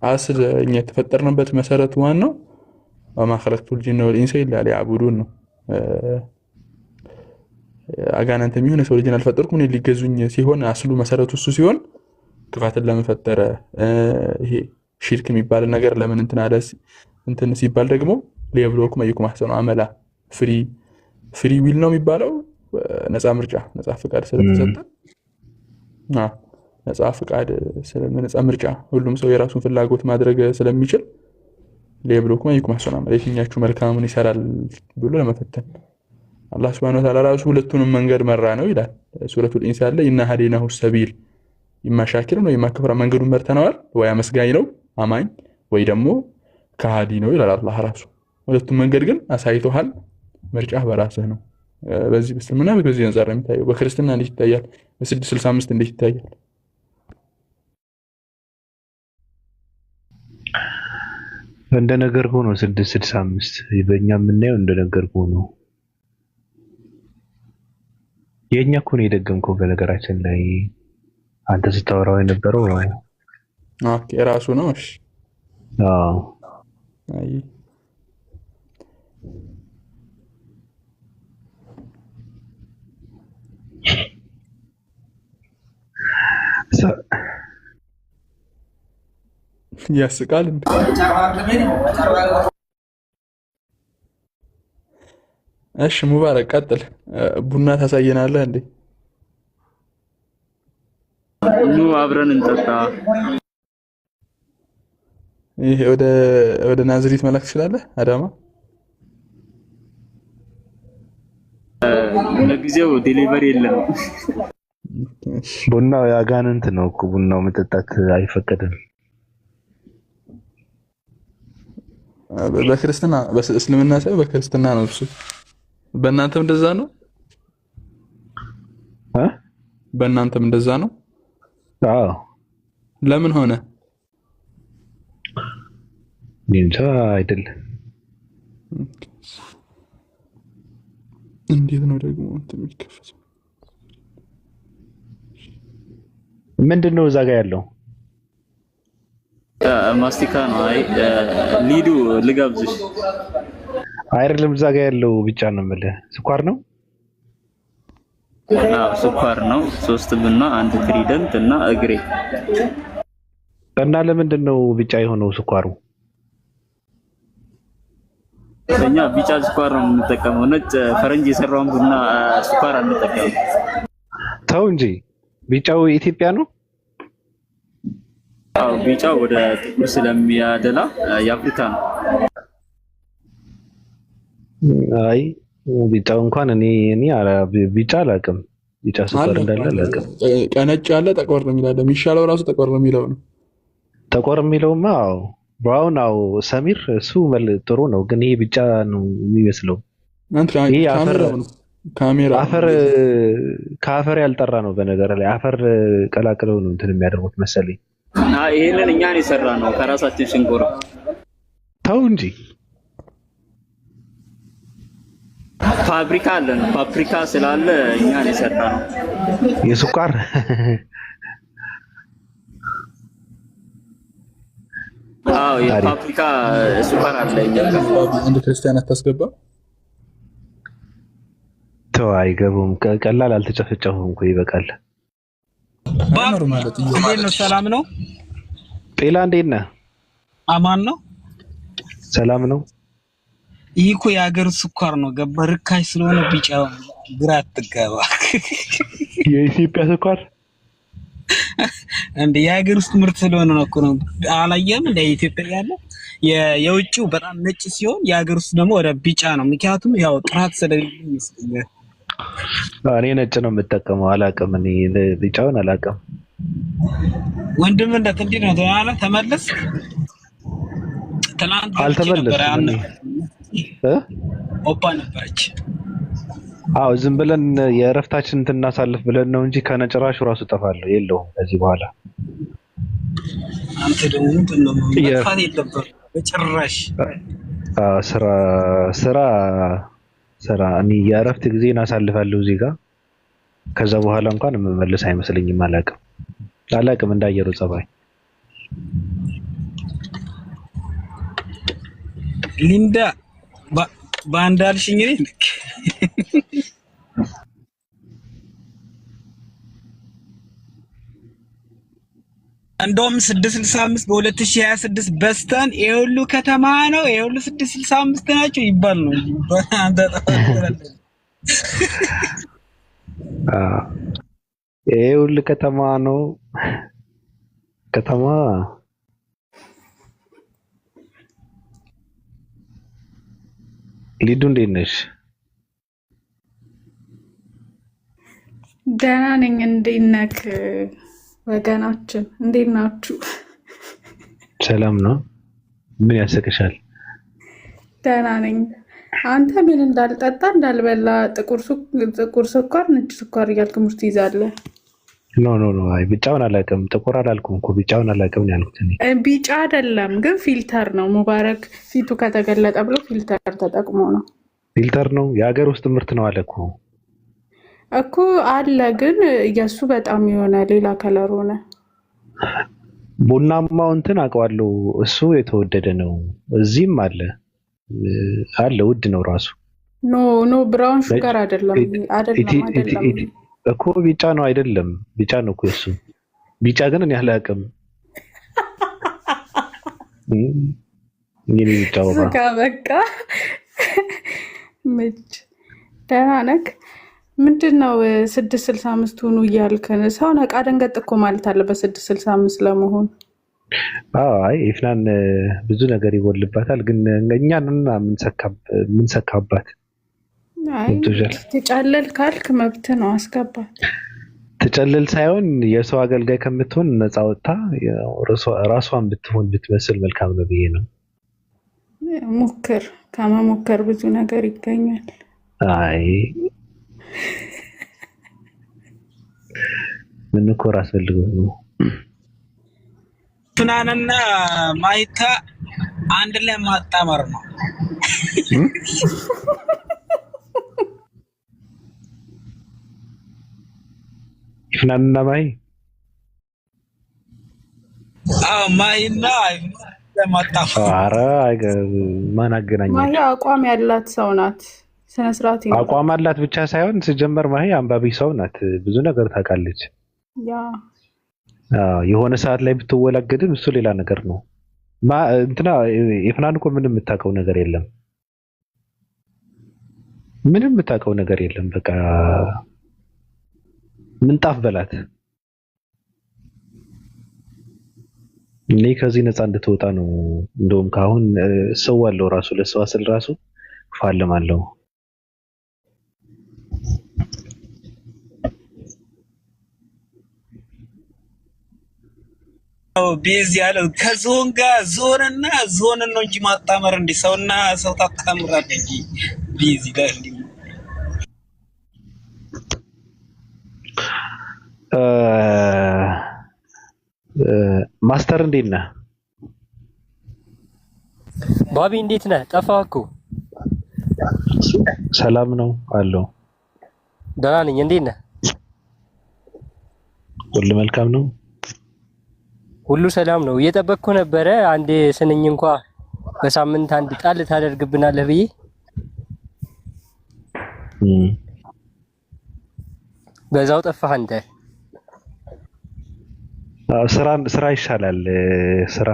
አስል እኛ የተፈጠርንበት መሰረቱ ዋን ነው። ወማ ኸለቅቱል ጂነ ወልኢንሰ ኢላ ሊያዕቡዱን ነው። አጋንንት የሚሆን የሰው ልጅን አልፈጠርኩም እኔ ሊገዙኝ ሲሆን አስሉ መሰረቱ እሱ ሲሆን ክፋትን ለመፈጠረ ይሄ ሽርክ የሚባል ነገር ለምን እንትን ሲባል ደግሞ ሊየብሉወኩም አዩኩም አሕሰኑ አመላ ፍሪ ዊል ነው የሚባለው። ነፃ ምርጫ ነፃ ፍቃድ ስለተሰጠ ነፃ ምርጫ ሁሉም ሰው የራሱን ፍላጎት ማድረግ ስለሚችል ሊየብሉወኩም አዩኩም አሕሰኑ አመላ የትኛችሁ መልካሙን ይሰራል ብሎ ለመፈተን አላህ ሱብሓነሁ ወተዓላ ራሱ ሁለቱንም መንገድ መራ ነው ይላል ሱረቱል ኢንሳን ላይ ኢና ሀዲናሁ ሰቢል ኢማ ሻኪር ነው ኢማ ከፍራ መንገዱን መርተነዋል። ወይ አመስጋኝ ነው አማኝ ወይ ደግሞ ከሃዲ ነው ይላል አላህ ራሱ። ሁለቱም መንገድ ግን አሳይቶሃል። ምርጫህ በራስህ ነው። በዚህ በእስልምና በዚህ አንፃር ነው የሚታየው። በክርስትና እንዴት ይታያል? በ665 እንዴት ይታያል? እንደ ነገር ሆኖ 665 በእኛ የምናየው እንደ ነገር ሆኖ የኛ እኮ ነው የደገምከው። በነገራችን ላይ አንተ ስታወራው የነበረው ኦኬ ራሱ ነው። እሺ አዎ አይ ያስቃል እንዴ? እሺ ሙባረክ ቀጥል። ቡና ታሳየናለህ እንዴ? ኑ አብረን እንጠጣ። ይሄ ወደ ናዝሪት መላክ ትችላለህ? አዳማ ለጊዜው ዴሊቨሪ የለም። ቡናው ያጋንንት ነው እኮ ቡናው መጠጣት አይፈቀድም። በክርስትና በእስልምና ሳይሆን በክርስትና ነው እሱ። በእናንተም እንደዛ ነው? በእናንተም እንደዛ ነው? አዎ። ለምን ሆነ? እንጃ አይደለም። እንዴት ነው ደግሞ እንትን የሚከፈተው? ምንድነው እዛ ጋር ያለው? ማስቲካ ነው። አይ ሊዱ ልጋብዝሽ። አይደለም እዛ ጋር ያለው ብቻ ነው የምልህ። ስኳር ነው? አዎ ስኳር ነው። 3 ቡና፣ 1 ትሪደንት እና እግሬ። እና ለምንድን ነው ቢጫ የሆነው ስኳሩ? እኛ ቢጫ ስኳር ነው የምንጠቀመው። ነጭ ፈረንጅ የሰራውን ቡና ስኳር አንጠቀምም። ተው እንጂ ቢጫው የኢትዮጵያ ነው? አዎ ቢጫው ወደ ጥቁር ስለሚያደላ የአፍሪካ ነው። አይ ቢጫው እንኳን እኔ ቢጫ አላውቅም። ቢጫ ስኳር እንዳለ አላውቅም። ቀነጭ ያለ ጠቆር ነው የሚለው። የሚሻለው ራሱ ጠቆር ነው የሚለው ነው። ጠቆር የሚለውማ አዎ ብራውን አው ሰሚር እሱ ጥሩ ነው፣ ግን ይሄ ቢጫ ነው የሚመስለው። ይሄ አፈር ከአፈር ያልጠራ ነው። በነገር ላይ አፈር ቀላቅለው ነው እንትን የሚያደርጉት መሰለኝ። ይሄንን እኛን የሰራ ነው ከራሳችን ሽንኮራ። ተው እንጂ ፋብሪካ አለን። ፋብሪካ ስላለ እኛን የሰራ ነው የስኳር አዎ የፋብሪካ ስኳር አለ። አንድ ክርስቲያን አታስገባ ተው አይገቡም። ቀላል አልተጨፈጨፉም እኮ ይበቃል። እንዴት ነው? ሰላም ነው? ጤላ እንዴት ነህ? አማን ነው? ሰላም ነው? ይህ እኮ የሀገር ስኳር ነው። ገባ ርካሽ ስለሆነ ቢጫ ግራ አትገባ። የኢትዮጵያ ስኳር እንደ የሀገር ውስጥ ምርት ስለሆነ ነው እኮ ነው። አላየህም? እንደ ኢትዮጵያ ያለ የውጭው በጣም ነጭ ሲሆን የሀገር ውስጥ ደግሞ ወደ ቢጫ ነው። ምክንያቱም ያው ጥራት ስለሌለው ይመስለኛል። እኔ ነጭ ነው የምጠቀመው። አላውቅም፣ እኔ ቢጫውን አላውቅም። ወንድም እንዴት ነው? ተመለስ። ትናንት አልተመለስኩም ኦፓ ነበረች። አዎ ዝም ብለን የእረፍታችን እንትን እናሳልፍ ብለን ነው እንጂ ከነጭራሹ ራሱ ጠፋለሁ የለውም ከዚህ በኋላ። አንተ ደግሞ መጥፋት የለብህም በጭራሽ። ስራ እኔ የእረፍት ጊዜን አሳልፋለሁ እዚህ ጋር። ከዛ በኋላ እንኳን የምመለስ አይመስለኝም። አላውቅም እንዳየሩ ጸባይ። ሊንዳ ባንዳልሽኝ እንደውም 665 በ2026 በስተን የሁሉ ከተማ ነው የሁሉ 665 ናቸው ይባል ነው። የሁሉ ከተማ ነው ከተማ ሊዱ እንዴት ነሽ? ደህና ነኝ። እንዴት ነህ ወገናችን? እንዴት ናችሁ? ሰላም ነው። ምን ያሰቅሻል? ደህና ነኝ። አንተ ምን እንዳልጠጣ እንዳልበላ ጥቁር ስኳር ነጭ ስኳር እያልክ ሙርት ይዛለህ። ኖ አይ ቢጫውን አላውቅም። ጥቁር አላልኩም እኮ ቢጫውን አላውቅም ያልኩት እኔ። ቢጫ አይደለም ግን ፊልተር ነው። ሙባረክ ፊቱ ከተገለጠ ብሎ ፊልተር ተጠቅሞ ነው። ፊልተር ነው የሀገር ውስጥ ምርት ነው አለ እኮ አለ። ግን የሱ በጣም የሆነ ሌላ ከለር ሆነ። ቡናማው እንትን አውቀዋለሁ፣ እሱ የተወደደ ነው። እዚህም አለ ውድ ነው ራሱ። ኖ ብራውን ሹገር አይደለም እኮ ቢጫ ነው አይደለም? ቢጫ ነው እኮ እሱ። ቢጫ ግን እኔ አላውቅም። እንግዲህ ቢጫ በቃ ምች ደህና ነህ? ምንድነው 665 ሁኑ እያልከን? ሰው ነቃ ደንገጥ እኮ ማለት አለበት 665 ለመሆን። አይ ኢፍናን ብዙ ነገር ይጎልባታል፣ ግን እኛን ምንሰካባት። አይ ትጨልል ካልክ መብት ነው፣ አስገባት። ትጨልል ሳይሆን የሰው አገልጋይ ከምትሆን ነፃ ወጥታ ራሷን ብትመስል መልካም ነው ብዬ ነው። ሞክር፣ ከመሞከር ብዙ ነገር ይገኛል። አይ ምን እኮ ራስ ፈልገው ነው። ፍናንና ማይታ አንድ ላይ ማጣመር ነው። ፍናንና ማይ ማይና ለማጣመር። ኧረ ማን አገናኛቸው? ማይ አቋም ያላት ሰው ናት። ስነ ስርዓት አቋም አላት ብቻ ሳይሆን ሲጀመር ማይ አንባቢ ሰው ናት። ብዙ ነገር ታውቃለች። የሆነ ሰዓት ላይ ብትወላገድም እሱ ሌላ ነገር ነው። እንትና የፍናን እኮ ምንም የምታውቀው ነገር የለም። ምንም የምታውቀው ነገር የለም። በቃ ምንጣፍ በላት። እኔ ከዚህ ነፃ እንድትወጣ ነው። እንደውም ካሁን ሰው አለው ራሱ ለሰው አስል ራሱ ፋለማለው። ቢዝ ያለው ከዞን ጋር ዞንና ዞንን ነው እንጂ ማጣመር እንደ ሰውና ሰው ታጣምራለህ እንጂ ቢዝ ይላል። ማስተር እንዴት ነህ? ባቢ እንዴት ነህ? ጠፋህ እኮ። ሰላም ነው አለው። ደህና ነኝ። እንዴት ነህ? ሁሉ መልካም ነው። ሁሉ ሰላም ነው። እየጠበቅኩ ነበረ። አንድ ስንኝ እንኳን በሳምንት አንድ ጣል ታደርግብናለህ ብዬ በዛው ጠፋህ አንተ። ስራ ይሻላል። ስራ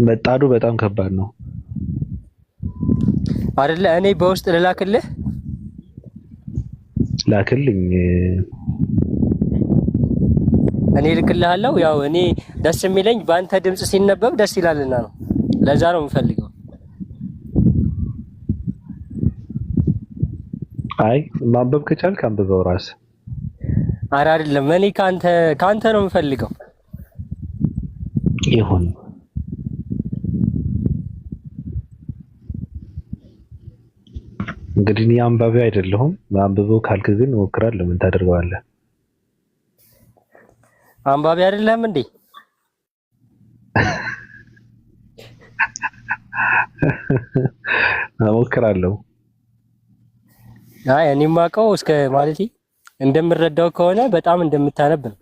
መጣዱ በጣም ከባድ ነው አይደለ? እኔ በውስጥ ልላክልህ? ላክልኝ። እኔ ልክልሃለሁ። ያው እኔ ደስ የሚለኝ በአንተ ድምጽ ሲነበብ ደስ ይላልና ነው። ለዛ ነው የምፈልገው። አይ ማንበብ ከቻልክ አንብበው ራስህ። ኧረ አይደለም፣ እኔ ካንተ ነው የምፈልገው። ይሁን እንግዲህ እኔ አንባቢ አይደለሁም። አንብበው ካልክ ግን እሞክራለሁ። ምን ታደርገዋለህ? አንባቢ አይደለም እንዴ? እሞክራለሁ። አይ እኔ የማውቀው እስከ ማለቴ እንደምረዳው ከሆነ በጣም እንደምታነብ ነው።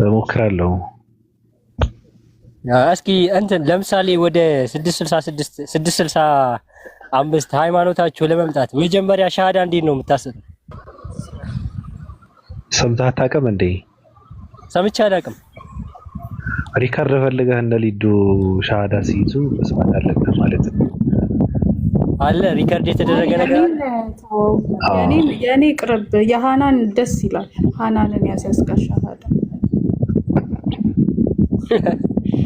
እሞክራለሁ። እስኪ እንትን ለምሳሌ ወደ 665 ሃይማኖታችሁ ለመምጣት መጀመሪያ ሻሃዳ እንዴት ነው የምታሰጠው? ሰምተህ አታውቅም እንዴ? ሰምቼ አላውቅም። ሪካርድ ፈልገህ እነ ሊዱ ሻሃዳ ሲይዙ መስማት አለብህ ማለት ነው። አለ ሪካርድ የተደረገ ነገር አለ። የኔ ቅርብ የሃናን ደስ ይላል። ሃናንን ያስያስቀሻታል።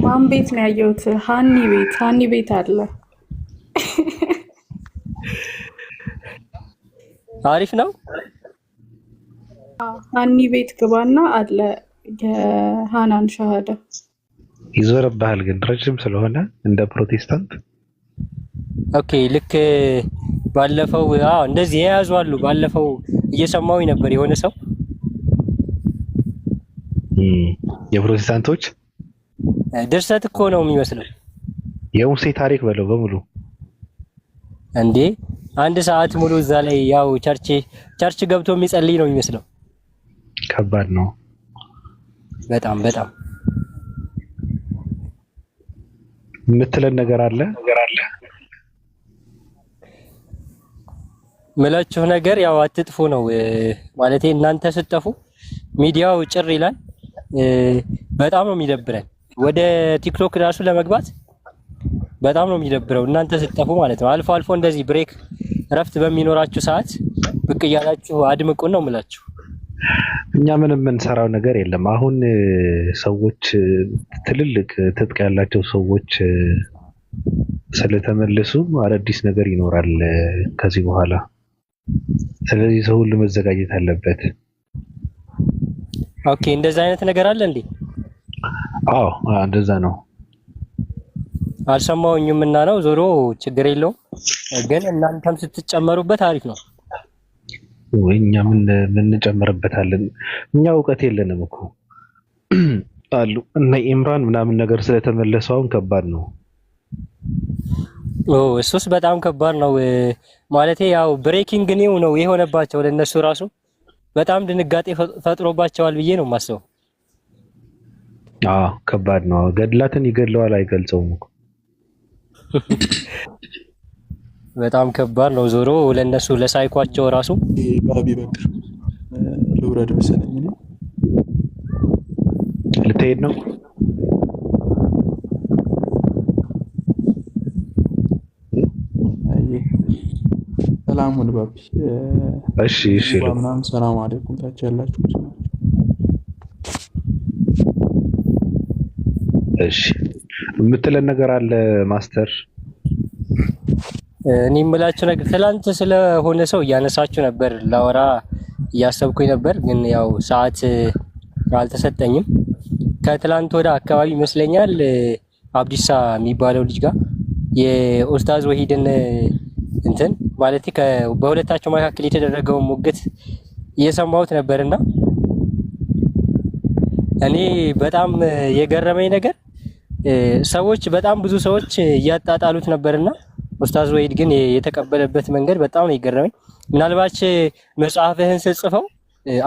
ማን ቤት ነው ያየሁት? ሃኒ ቤት አለ። አሪፍ ነው። ሃኒ ቤት ግባና አለ የሃናን ሻሃዳ። ይዞርብሃል ግን ረጅም ስለሆነ እንደ ፕሮቴስታንት። ኦኬ ልክ ባለፈው እንደዚህ የያዙ አሉ። ባለፈው እየሰማሁኝ ነበር የሆነ ሰው የፕሮቴስታንቶች ድርሰት እኮ ነው የሚመስለው። የሙሴ ታሪክ በለው በሙሉ እንዴ 1 ሰዓት ሙሉ እዛ ላይ ያው ቸርች ገብቶ የሚጸልይ ነው የሚመስለው። ከባድ ነው በጣም በጣም። የምትለን ነገር አለ? ምላችሁ ነገር ያው አትጥፉ ነው ማለቴ። እናንተ ስትጠፉ ሚዲያው ጭር ይላል። በጣም ነው የሚደብረን። ወደ ቲክቶክ ራሱ ለመግባት በጣም ነው የሚደብረው እናንተ ስትጠፉ ማለት ነው። አልፎ አልፎ እንደዚህ ብሬክ እረፍት በሚኖራችሁ ሰዓት ብቅ እያላችሁ አድምቁን ነው የምላችሁ። እኛ ምንም የምንሰራው ነገር የለም። አሁን ሰዎች ትልልቅ ትጥቅ ያላቸው ሰዎች ስለተመለሱ አዳዲስ ነገር ይኖራል ከዚህ በኋላ። ስለዚህ ሰው ሁሉ መዘጋጀት አለበት። ኦኬ እንደዛ አይነት ነገር አለ እንዴ? አዎ እንደዛ ነው። አልሰማሁኝም እና ነው። ዞሮ ችግር የለውም ግን እናንተም ስትጨመሩበት አሪፍ ነው። ወይ እኛ ምን እንጨምርበታለን? እኛ እውቀት የለንም እኮ አሉ እና ኢምራን ምናምን ነገር ስለተመለሰው አሁን ከባድ ነው። እሱስ በጣም ከባድ ነው ማለቴ። ያው ብሬኪንግ ኒው ነው የሆነባቸው ለነሱ ራሱ በጣም ድንጋጤ ፈጥሮባቸዋል ብዬ ነው የማስበው። ከባድ ነው። ገድላትን ይገድለዋል አይገልጸውም እኮ በጣም ከባድ ነው። ዞሮ ለነሱ ለሳይኳቸው ራሱ ባቢ በቃ ልውረድ መሰለኝ ነው። ልትሄድ ነው? ሰላም ሁን ባቢ። እሺ ምናምን ሰላም አለይኩም ታች ያላችሁ። እሺ የምትለን ነገር አለ ማስተር? እኔ የምላችሁ ነገር ትላንት ስለሆነ ሰው እያነሳችሁ ነበር፣ ላወራ እያሰብኩኝ ነበር፣ ግን ያው ሰዓት አልተሰጠኝም። ከትላንት ወደ አካባቢ ይመስለኛል አብዲሳ የሚባለው ልጅ ጋር የኡስታዝ ወሂድን እንትን ማለት በሁለታቸው መካከል የተደረገውን ሙግት እየሰማሁት ነበርና እኔ በጣም የገረመኝ ነገር ሰዎች በጣም ብዙ ሰዎች እያጣጣሉት ነበርና ኡስታዝ ወሂድ ግን የተቀበለበት መንገድ በጣም ነው የገረመኝ። ምናልባት መጽሐፍህን ስትጽፈው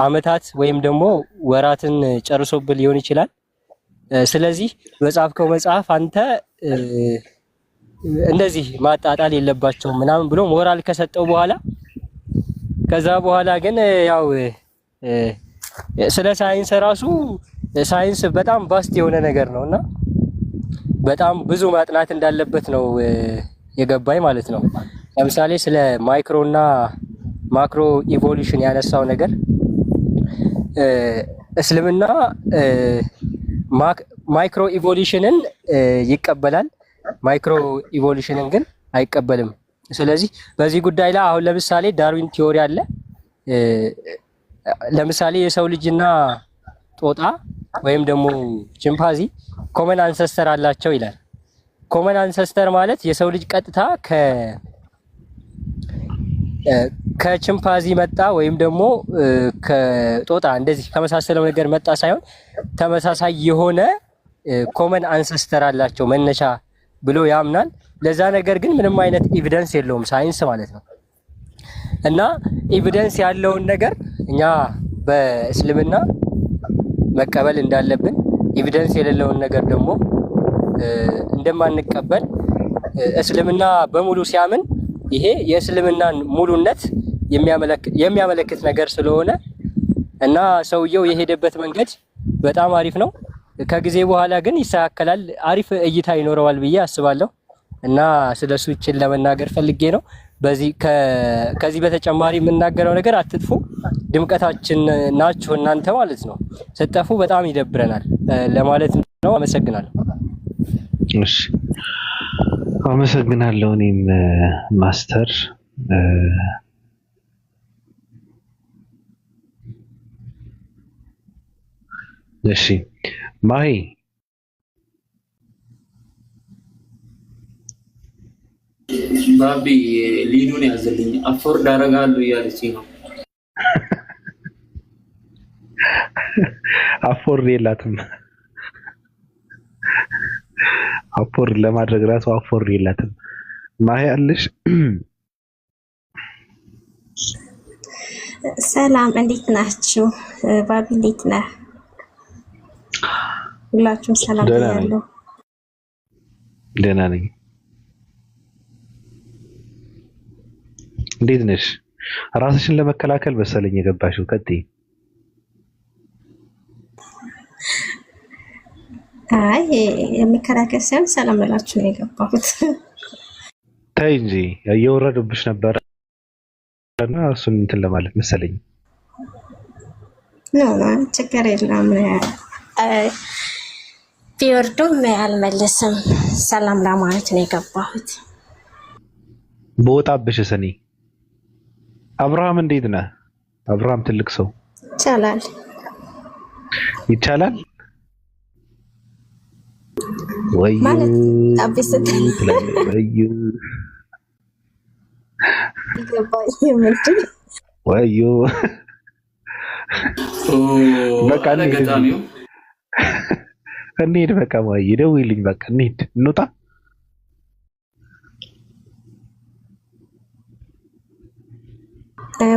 አመታት ወይም ደግሞ ወራትን ጨርሶብህ ሊሆን ይችላል። ስለዚህ በጻፍከው መጽሐፍ አንተ እንደዚህ ማጣጣል የለባቸውም ምናምን ብሎ ሞራል ከሰጠው በኋላ ከዛ በኋላ ግን ያው ስለ ሳይንስ ራሱ ሳይንስ በጣም ቫስት የሆነ ነገር ነውና በጣም ብዙ ማጥናት እንዳለበት ነው የገባኝ ማለት ነው። ለምሳሌ ስለ ማይክሮና ማክሮ ኢቮሉሽን ያነሳው ነገር እስልምና ማይክሮ ኢቮሉሽንን ይቀበላል፣ ማይክሮ ኢቮሉሽንን ግን አይቀበልም። ስለዚህ በዚህ ጉዳይ ላይ አሁን ለምሳሌ ዳርዊን ቲዮሪ አለ። ለምሳሌ የሰው ልጅና ጦጣ ወይም ደግሞ ቺምፓንዚ ኮመን አንሰስተር አላቸው ይላል። ኮመን አንሰስተር ማለት የሰው ልጅ ቀጥታ ከቺምፓንዚ መጣ ወይም ደግሞ ከጦጣ እንደዚህ ከመሳሰለው ነገር መጣ ሳይሆን ተመሳሳይ የሆነ ኮመን አንሰስተር አላቸው መነሻ ብሎ ያምናል። ለዛ ነገር ግን ምንም አይነት ኤቪደንስ የለውም ሳይንስ ማለት ነው። እና ኤቪደንስ ያለውን ነገር እኛ በእስልምና መቀበል እንዳለብን፣ ኤቪደንስ የሌለውን ነገር ደግሞ እንደማንቀበል እስልምና በሙሉ ሲያምን ይሄ የእስልምናን ሙሉነት የሚያመለክት ነገር ስለሆነ እና ሰውየው የሄደበት መንገድ በጣም አሪፍ ነው። ከጊዜ በኋላ ግን ይስተካከላል፣ አሪፍ እይታ ይኖረዋል ብዬ አስባለሁ። እና ስለሱ እችን ለመናገር ፈልጌ ነው። ከዚህ በተጨማሪ የምናገረው ነገር አትጥፉ፣ ድምቀታችን ናችሁ እናንተ ማለት ነው። ስትጠፉ በጣም ይደብረናል ለማለት ነው። አመሰግናለሁ። እሺ አመሰግናለሁ። እኔም ማስተር እሺ ማሂ ባቢ ሊዱን ያዘልኝ አፎርድ አደርጋለሁ እያለች ነው። አፎርድ የላትም። አፎርድ ለማድረግ ራሱ አፎርድ የላትም። ማሂ አለሽ? ሰላም እንዴት ናችሁ? ባቢ እንዴት ነህ? ሁላችሁም ሰላም ያለው? ደህና ነኝ። እንዴት ነሽ? ራስሽን ለመከላከል መሰለኝ የገባሽው። ቀጥይ። አይ የመከላከል ሳይሆን ሰላም ልላችሁ ነው የገባሁት። ተይ እንጂ እየወረዱብሽ ነበር እና እሱን እንትን ለማለት መሰለኝ። ኖ ችግር የለም። ቢወርዱም አልመለስም፣ ሰላም ለማለት ነው የገባሁት። በወጣብሽ ሰኔ አብርሃም እንዴት ነህ? አብርሃም ትልቅ ሰው ይቻላል ይቻላል ወይ ማለት አብስ ወዩ በቃ እንሂድ። በቃ ወይ ደውይልኝ። በቃ እንሂድ፣ እንውጣ።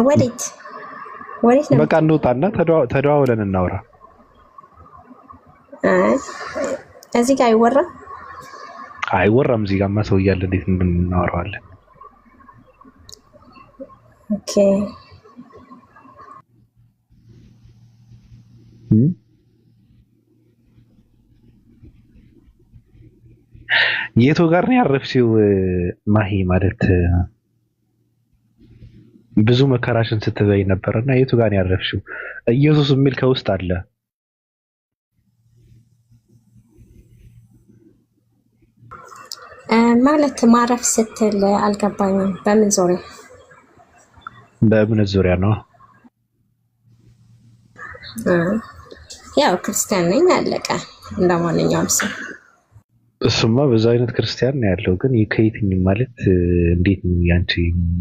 ወዴት ነው? በቃ እንውጣና ተደዋውለን እናውራ። እዚህ ጋር አይወራም። እዚህ ጋርማ ሰው እያለ እንዴት እናወራዋለን? ኦኬ የቱ ጋር ነው ያረፍሽው ማሂ? ማለት ብዙ መከራሽን ስትበይ ነበርና የቱ ጋር ነው ያረፍሽው? ኢየሱስ የሚል ከውስጥ አለ። ማለት ማረፍ ስትል አልገባኝም። በምን ዙሪያ? በእምነት ዙሪያ ነው። ያው ክርስቲያን ነኝ አለቀ፣ እንደማንኛውም ሰው። እሱማ ብዙ አይነት ክርስቲያን ነው ያለው፣ ግን ከየትኛው ማለት እንዴት ነው ያንቺ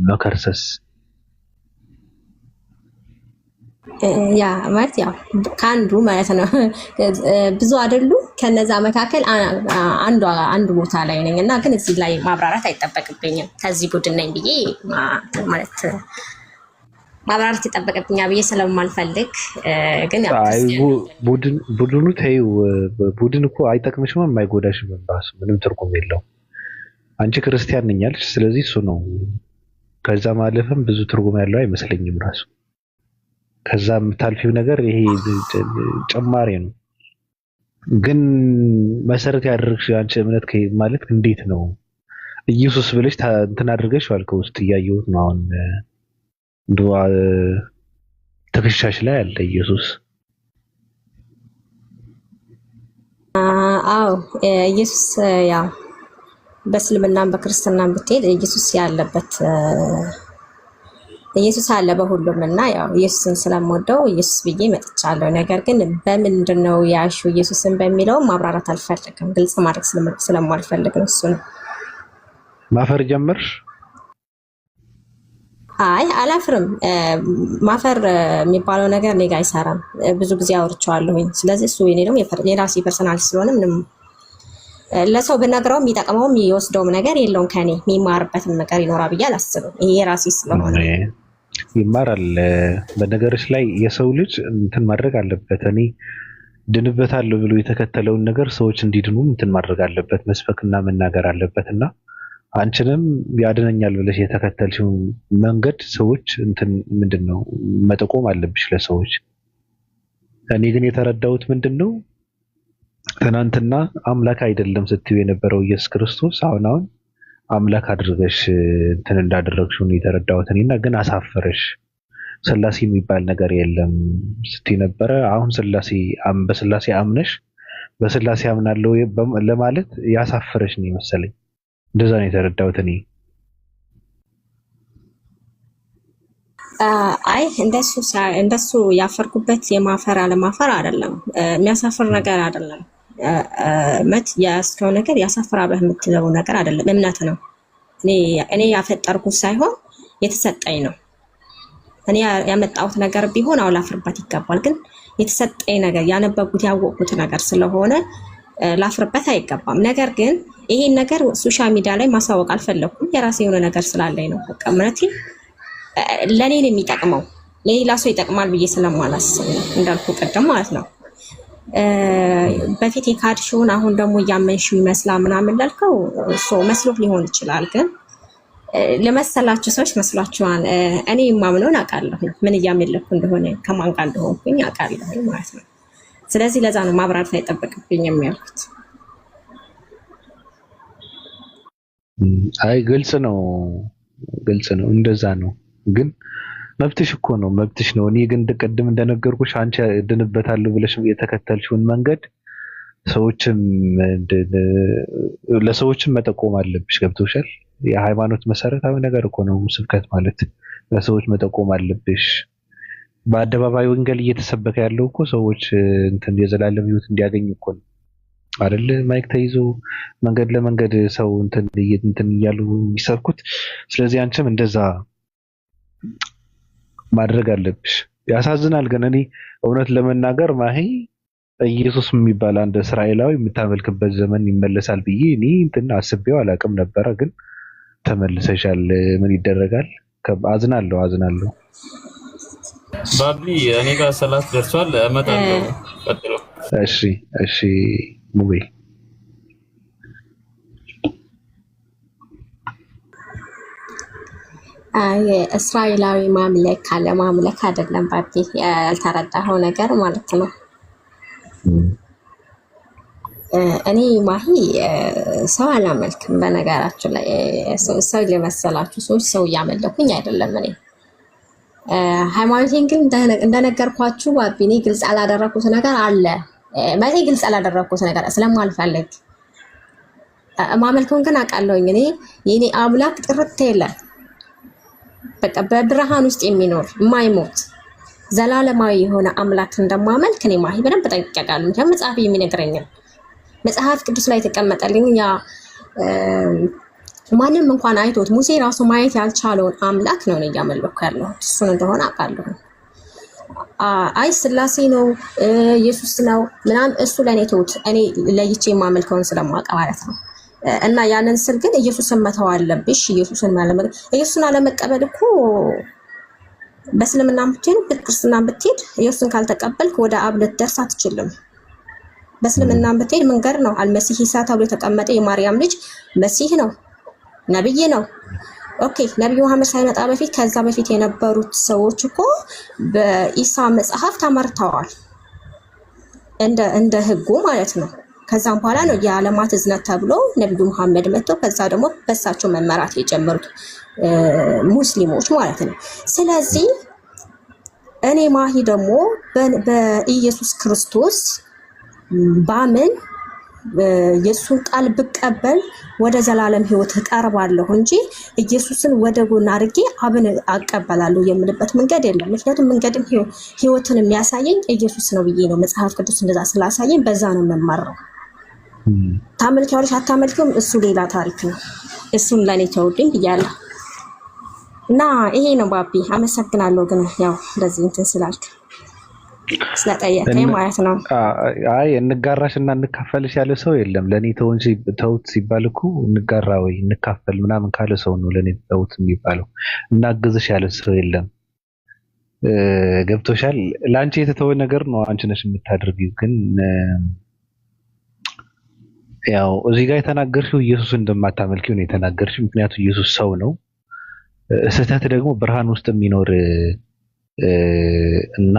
መከርሰስ? ያ ማለት ያው ከአንዱ ማለት ነው። ብዙ አይደሉ። ከነዛ መካከል አንዱ ቦታ ላይ ነኝ እና ግን እዚህ ላይ ማብራራት አይጠበቅብኝም። ከዚህ ቡድን ነኝ ብዬ ማለት ማብራራት ይጠበቅብኛል ብዬ ስለማልፈልግ ግን ያው ቡድኑ ተይው። ቡድን እኮ አይጠቅምሽም፣ የማይጎዳሽም፣ ራሱ ምንም ትርጉም የለውም። አንቺ ክርስቲያን ነኝ አልሽ፣ ስለዚህ እሱ ነው ከዛ ማለፍም ብዙ ትርጉም ያለው አይመስለኝም ራሱ። ከዛ የምታልፊው ነገር ይሄ ጭማሬ ነው። ግን መሰረት ያደረግሽ አንቺ እምነት ማለት እንዴት ነው? ኢየሱስ ብለሽ እንትን አድርገሽ ዋልከው ውስጥ እያየሁት ነው አሁን ዱዓ ትከሻሽ ላይ አለ ኢየሱስ። አዎ ኢየሱስ ያው በእስልምናም በክርስትናም ብትሄድ ኢየሱስ ያለበት ኢየሱስ አለ በሁሉም እና ያው ኢየሱስን ስለምወደው ኢየሱስ ብዬ መጥቻለሁ። ነገር ግን በምንድን ነው ያሹ ኢየሱስን በሚለው ማብራራት አልፈልግም፣ ግልጽ ማድረግ ስለማልፈልግ ነው። እሱ ነው። ማፈር ጀመርሽ? አይ አላፍርም። ማፈር የሚባለው ነገር እኔ ጋር አይሰራም። ብዙ ጊዜ አውርቼዋለሁኝ። ስለዚህ እሱ የኔ ደግሞ የራሴ ፐርሰናል ስለሆነ ምንም ለሰው ብነግረው የሚጠቅመው የሚወስደውም ነገር የለውም። ከኔ የሚማርበትም ነገር ይኖራል ብዬ አላስብም። ይሄ የራሴ ስለሆነ ይማራል። በነገሮች ላይ የሰው ልጅ እንትን ማድረግ አለበት። እኔ ድንበታለሁ ብሎ የተከተለውን ነገር ሰዎች እንዲድኑ እንትን ማድረግ አለበት፣ መስበክና መናገር አለበትና አንቺንም ያድነኛል ብለሽ የተከተልሽው መንገድ ሰዎች እንትን ምንድነው መጠቆም አለብሽ ለሰዎች። እኔ ግን የተረዳሁት ምንድነው ትናንትና አምላክ አይደለም ስትዩ የነበረው ኢየሱስ ክርስቶስ አሁን አምላክ አድርገሽ እንትን እንዳደረግሽው ነው የተረዳሁት እኔና። ግን አሳፈረሽ። ስላሴ የሚባል ነገር የለም ስትይ ነበረ። አሁን በስላሴ አምነሽ በስላሴ አምናለሁ ለማለት ያሳፈረሽ ነው መሰለኝ። እንደዛ ነው የተረዳሁት እኔ። አይ እንደሱ ያፈርኩበት የማፈር አለማፈር አይደለም፣ የሚያሳፍር ነገር አይደለም። ያስከው ነገር ያሳፍራ ብለህ የምትለው ነገር አይደለም፣ እምነት ነው። እኔ ያፈጠርኩት ሳይሆን የተሰጠኝ ነው። እኔ ያመጣሁት ነገር ቢሆን ላፍርበት ይገባል። ግን የተሰጠኝ ነገር ያነበብኩት ያወቅኩት ነገር ስለሆነ ላፍርበት አይገባም። ነገር ግን ይሄን ነገር ሶሻል ሚዲያ ላይ ማሳወቅ አልፈለኩም። የራሴ የሆነ ነገር ስላለኝ ነው። በቃ እምነቴ ለኔ ነው የሚጠቅመው፣ ለሌላ ሰው ይጠቅማል ብዬ ስለማላስብ እንዳልኩ ቀደም ማለት ነው። በፊት የካድሽውን አሁን ደግሞ እያመንሽው ይመስላል ምናምን ላልከው መስሎት ሊሆን ይችላል። ግን ለመሰላችሁ ሰዎች መስሏችኋል። እኔ የማምነውን አውቃለሁ፣ ምን እያመለኩ እንደሆነ ከማን ጋር እንደሆንኩኝ አውቃለሁ ማለት ነው። ስለዚህ ለዛ ነው ማብራራት አይጠበቅብኝም ያልኩት። አይ ግልጽ ነው እንደዛ ነው። ግን መብትሽ እኮ ነው፣ መብትሽ ነው። እኔ ግን ቅድም እንደነገርኩሽ አንቺ ድንበታለሁ ብለሽ የተከተልሽውን መንገድ ለሰዎችም መጠቆም አለብሽ። ገብቶሻል? የሃይማኖት መሰረታዊ ነገር እኮ ነው ስብከት ማለት። ለሰዎች መጠቆም አለብሽ። በአደባባይ ወንጌል እየተሰበከ ያለው እኮ ሰዎች እንትን የዘላለም ሕይወት እንዲያገኙ እኮ ነው አይደል? ማይክ ተይዞ መንገድ ለመንገድ ሰው እንትን እያሉ የሚሰብኩት። ስለዚህ አንቺም እንደዛ ማድረግ አለብሽ። ያሳዝናል። ግን እኔ እውነት ለመናገር ማሂ ኢየሱስ የሚባል አንድ እስራኤላዊ የምታመልክበት ዘመን ይመለሳል ብዬ እኔ እንትን አስቤው አላውቅም ነበረ። ግን ተመልሰሻል። ምን ይደረጋል? አዝናለሁ። ባቢ እኔ ጋር ሰላት ደርሷል፣ እመጣለሁ። ቀጥሎ። እሺ ሙቤ እስራኤላዊ ማምለክ ካለ ማምለክ አይደለም ባቢ፣ ያልተረዳኸው ነገር ማለት ነው። እኔ ማሂ ሰው አላመልክም። በነገራችሁ ላይ ሰው ለመሰላችሁ ሰዎች ሰው እያመለኩኝ አይደለም። እኔ ሃይማኖቴን ግን እንደነገርኳችሁ ባቢ፣ እኔ ግልጽ ያላደረኩት ነገር አለ። ግልጽ ያላደረኩት ነገር ስለማልፈልግ ማመልከውን ግን አውቃለሁኝ። እኔ የኔ አምላክ ጥርት የለ በቃ በብርሃን ውስጥ የሚኖር የማይሞት ዘላለማዊ የሆነ አምላክ እንደማመልክ እኔ ማሂ በደንብ ጠንቅቄ አውቃለሁ። ምክንያቱም መጽሐፍ የሚነግረኛል። መጽሐፍ ቅዱስ ላይ የተቀመጠልኝ ያ ማንም እንኳን አይቶት ሙሴ ራሱ ማየት ያልቻለውን አምላክ ነው እያመለኩ ያለው። እሱን እንደሆነ አውቃለሁ። አይ ስላሴ ነው ኢየሱስ ነው ምናምን እሱ ለኔ ተውት። እኔ ለይቼ የማመልከውን ስለማውቅ ማለት ነው። እና ያንን ስል ግን ኢየሱስን መተው አለብሽ። ኢየሱስን አለመቀበል እኮ በእስልምና ብትሄድ በክርስትና ብትሄድ ኢየሱስን ካልተቀበልክ ወደ አብ ልትደርስ አትችልም። በእስልምና ብትሄድ መንገድ ነው። አልመሲህ ኢሳ ተብሎ የተቀመጠ የማርያም ልጅ መሲህ ነው፣ ነብይ ነው። ኦኬ ነብዩ መሐመድ ሳይመጣ በፊት ከዛ በፊት የነበሩት ሰዎች እኮ በኢሳ መጽሐፍ ተመርተዋል እንደ ህጉ ማለት ነው። ከዛም በኋላ ነው የዓለማት እዝነት ተብሎ ነብዩ መሐመድ መጥቶ ከዛ ደግሞ በሳቸው መመራት የጀመሩት ሙስሊሞች ማለት ነው። ስለዚህ እኔ ማሂ ደግሞ በኢየሱስ ክርስቶስ ባምን የሱን ቃል ብቀበል ወደ ዘላለም ህይወት እቀርባለሁ እንጂ ኢየሱስን ወደ ጎን አድርጌ አብን አቀበላለሁ የምልበት መንገድ የለም። ምክንያቱም መንገድም ህይወትን የሚያሳየኝ ኢየሱስ ነው ብዬ ነው መጽሐፍ ቅዱስ እንደዛ ስላሳየኝ በዛ ነው የምመራው። ታመልኪያለሽ አታመልኪውም እሱ ሌላ ታሪክ ነው። እሱን ለኔ ተውልኝ ብያለሁ እና ይሄ ነው ባቢ። አመሰግናለሁ ግን ያው እንደዚህ እንትን ስላልክ ስለጠየቀኝ ማለት ነው። አይ እንጋራሽና እንካፈልሽ ያለ ሰው የለም። ለኔ ተውት ሲባል እኮ እንጋራ ወይ እንካፈል ምናምን ካለ ሰው ነው ለኔ ተውት የሚባለው። እናግዝሽ ያለ ሰው የለም። ገብቶሻል? ለአንቺ የተተወ ነገር ነው አንቺ ነሽ የምታደርጊው። ግን ያው እዚህ ጋር የተናገርሽው ኢየሱስ እንደማታመልኪው ነው የተናገርሽው። ምክንያቱም ኢየሱስ ሰው ነው። ስህተት ደግሞ ብርሃን ውስጥ የሚኖር እና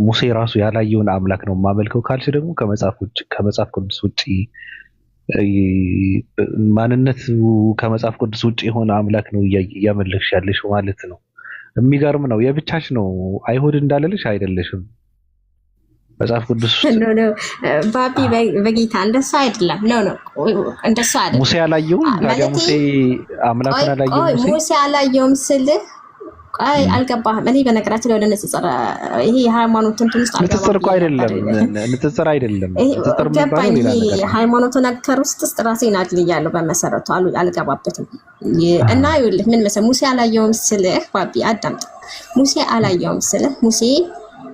ሙሴ ራሱ ያላየውን አምላክ ነው የማመልከው ካልሽ ደግሞ ከመጽሐፍ ቅዱስ ውጪ ማንነቱ ከመጽሐፍ ቅዱስ ውጪ የሆነ አምላክ ነው እያመለክሽ ያለሽ ማለት ነው። የሚገርም ነው። የብቻሽ ነው። አይሁድ እንዳለልሽ አይደለሽም። መጽሐፍ ቅዱስ ኖ ባቢ በጌታ እንደሱ አይደለም። ኖ እንደሱ አይደለም። ሙሴ አላየውም። ታዲያ ሙሴ አምላክን አላየውም። ሙሴ አላየውም ስልህ አይ አልገባህም። እኔ በነገራችን ላይ ወደ ንጽጽር ይሄ የሃይማኖት እንትን ውስጥ ንጽጽር እኮ አይደለም። ንጽጽር አይደለም። ንጽጽር ገባኝ። ይሄ ሃይማኖት ነገር ውስጥ ራሴን አድልያለሁ በመሰረቱ አልገባበትም። እና ይኸውልህ ምን መሰለህ ሙሴ አላየውም ስልህ ባቢ አዳምጥ። ሙሴ አላየውም ስልህ ሙሴ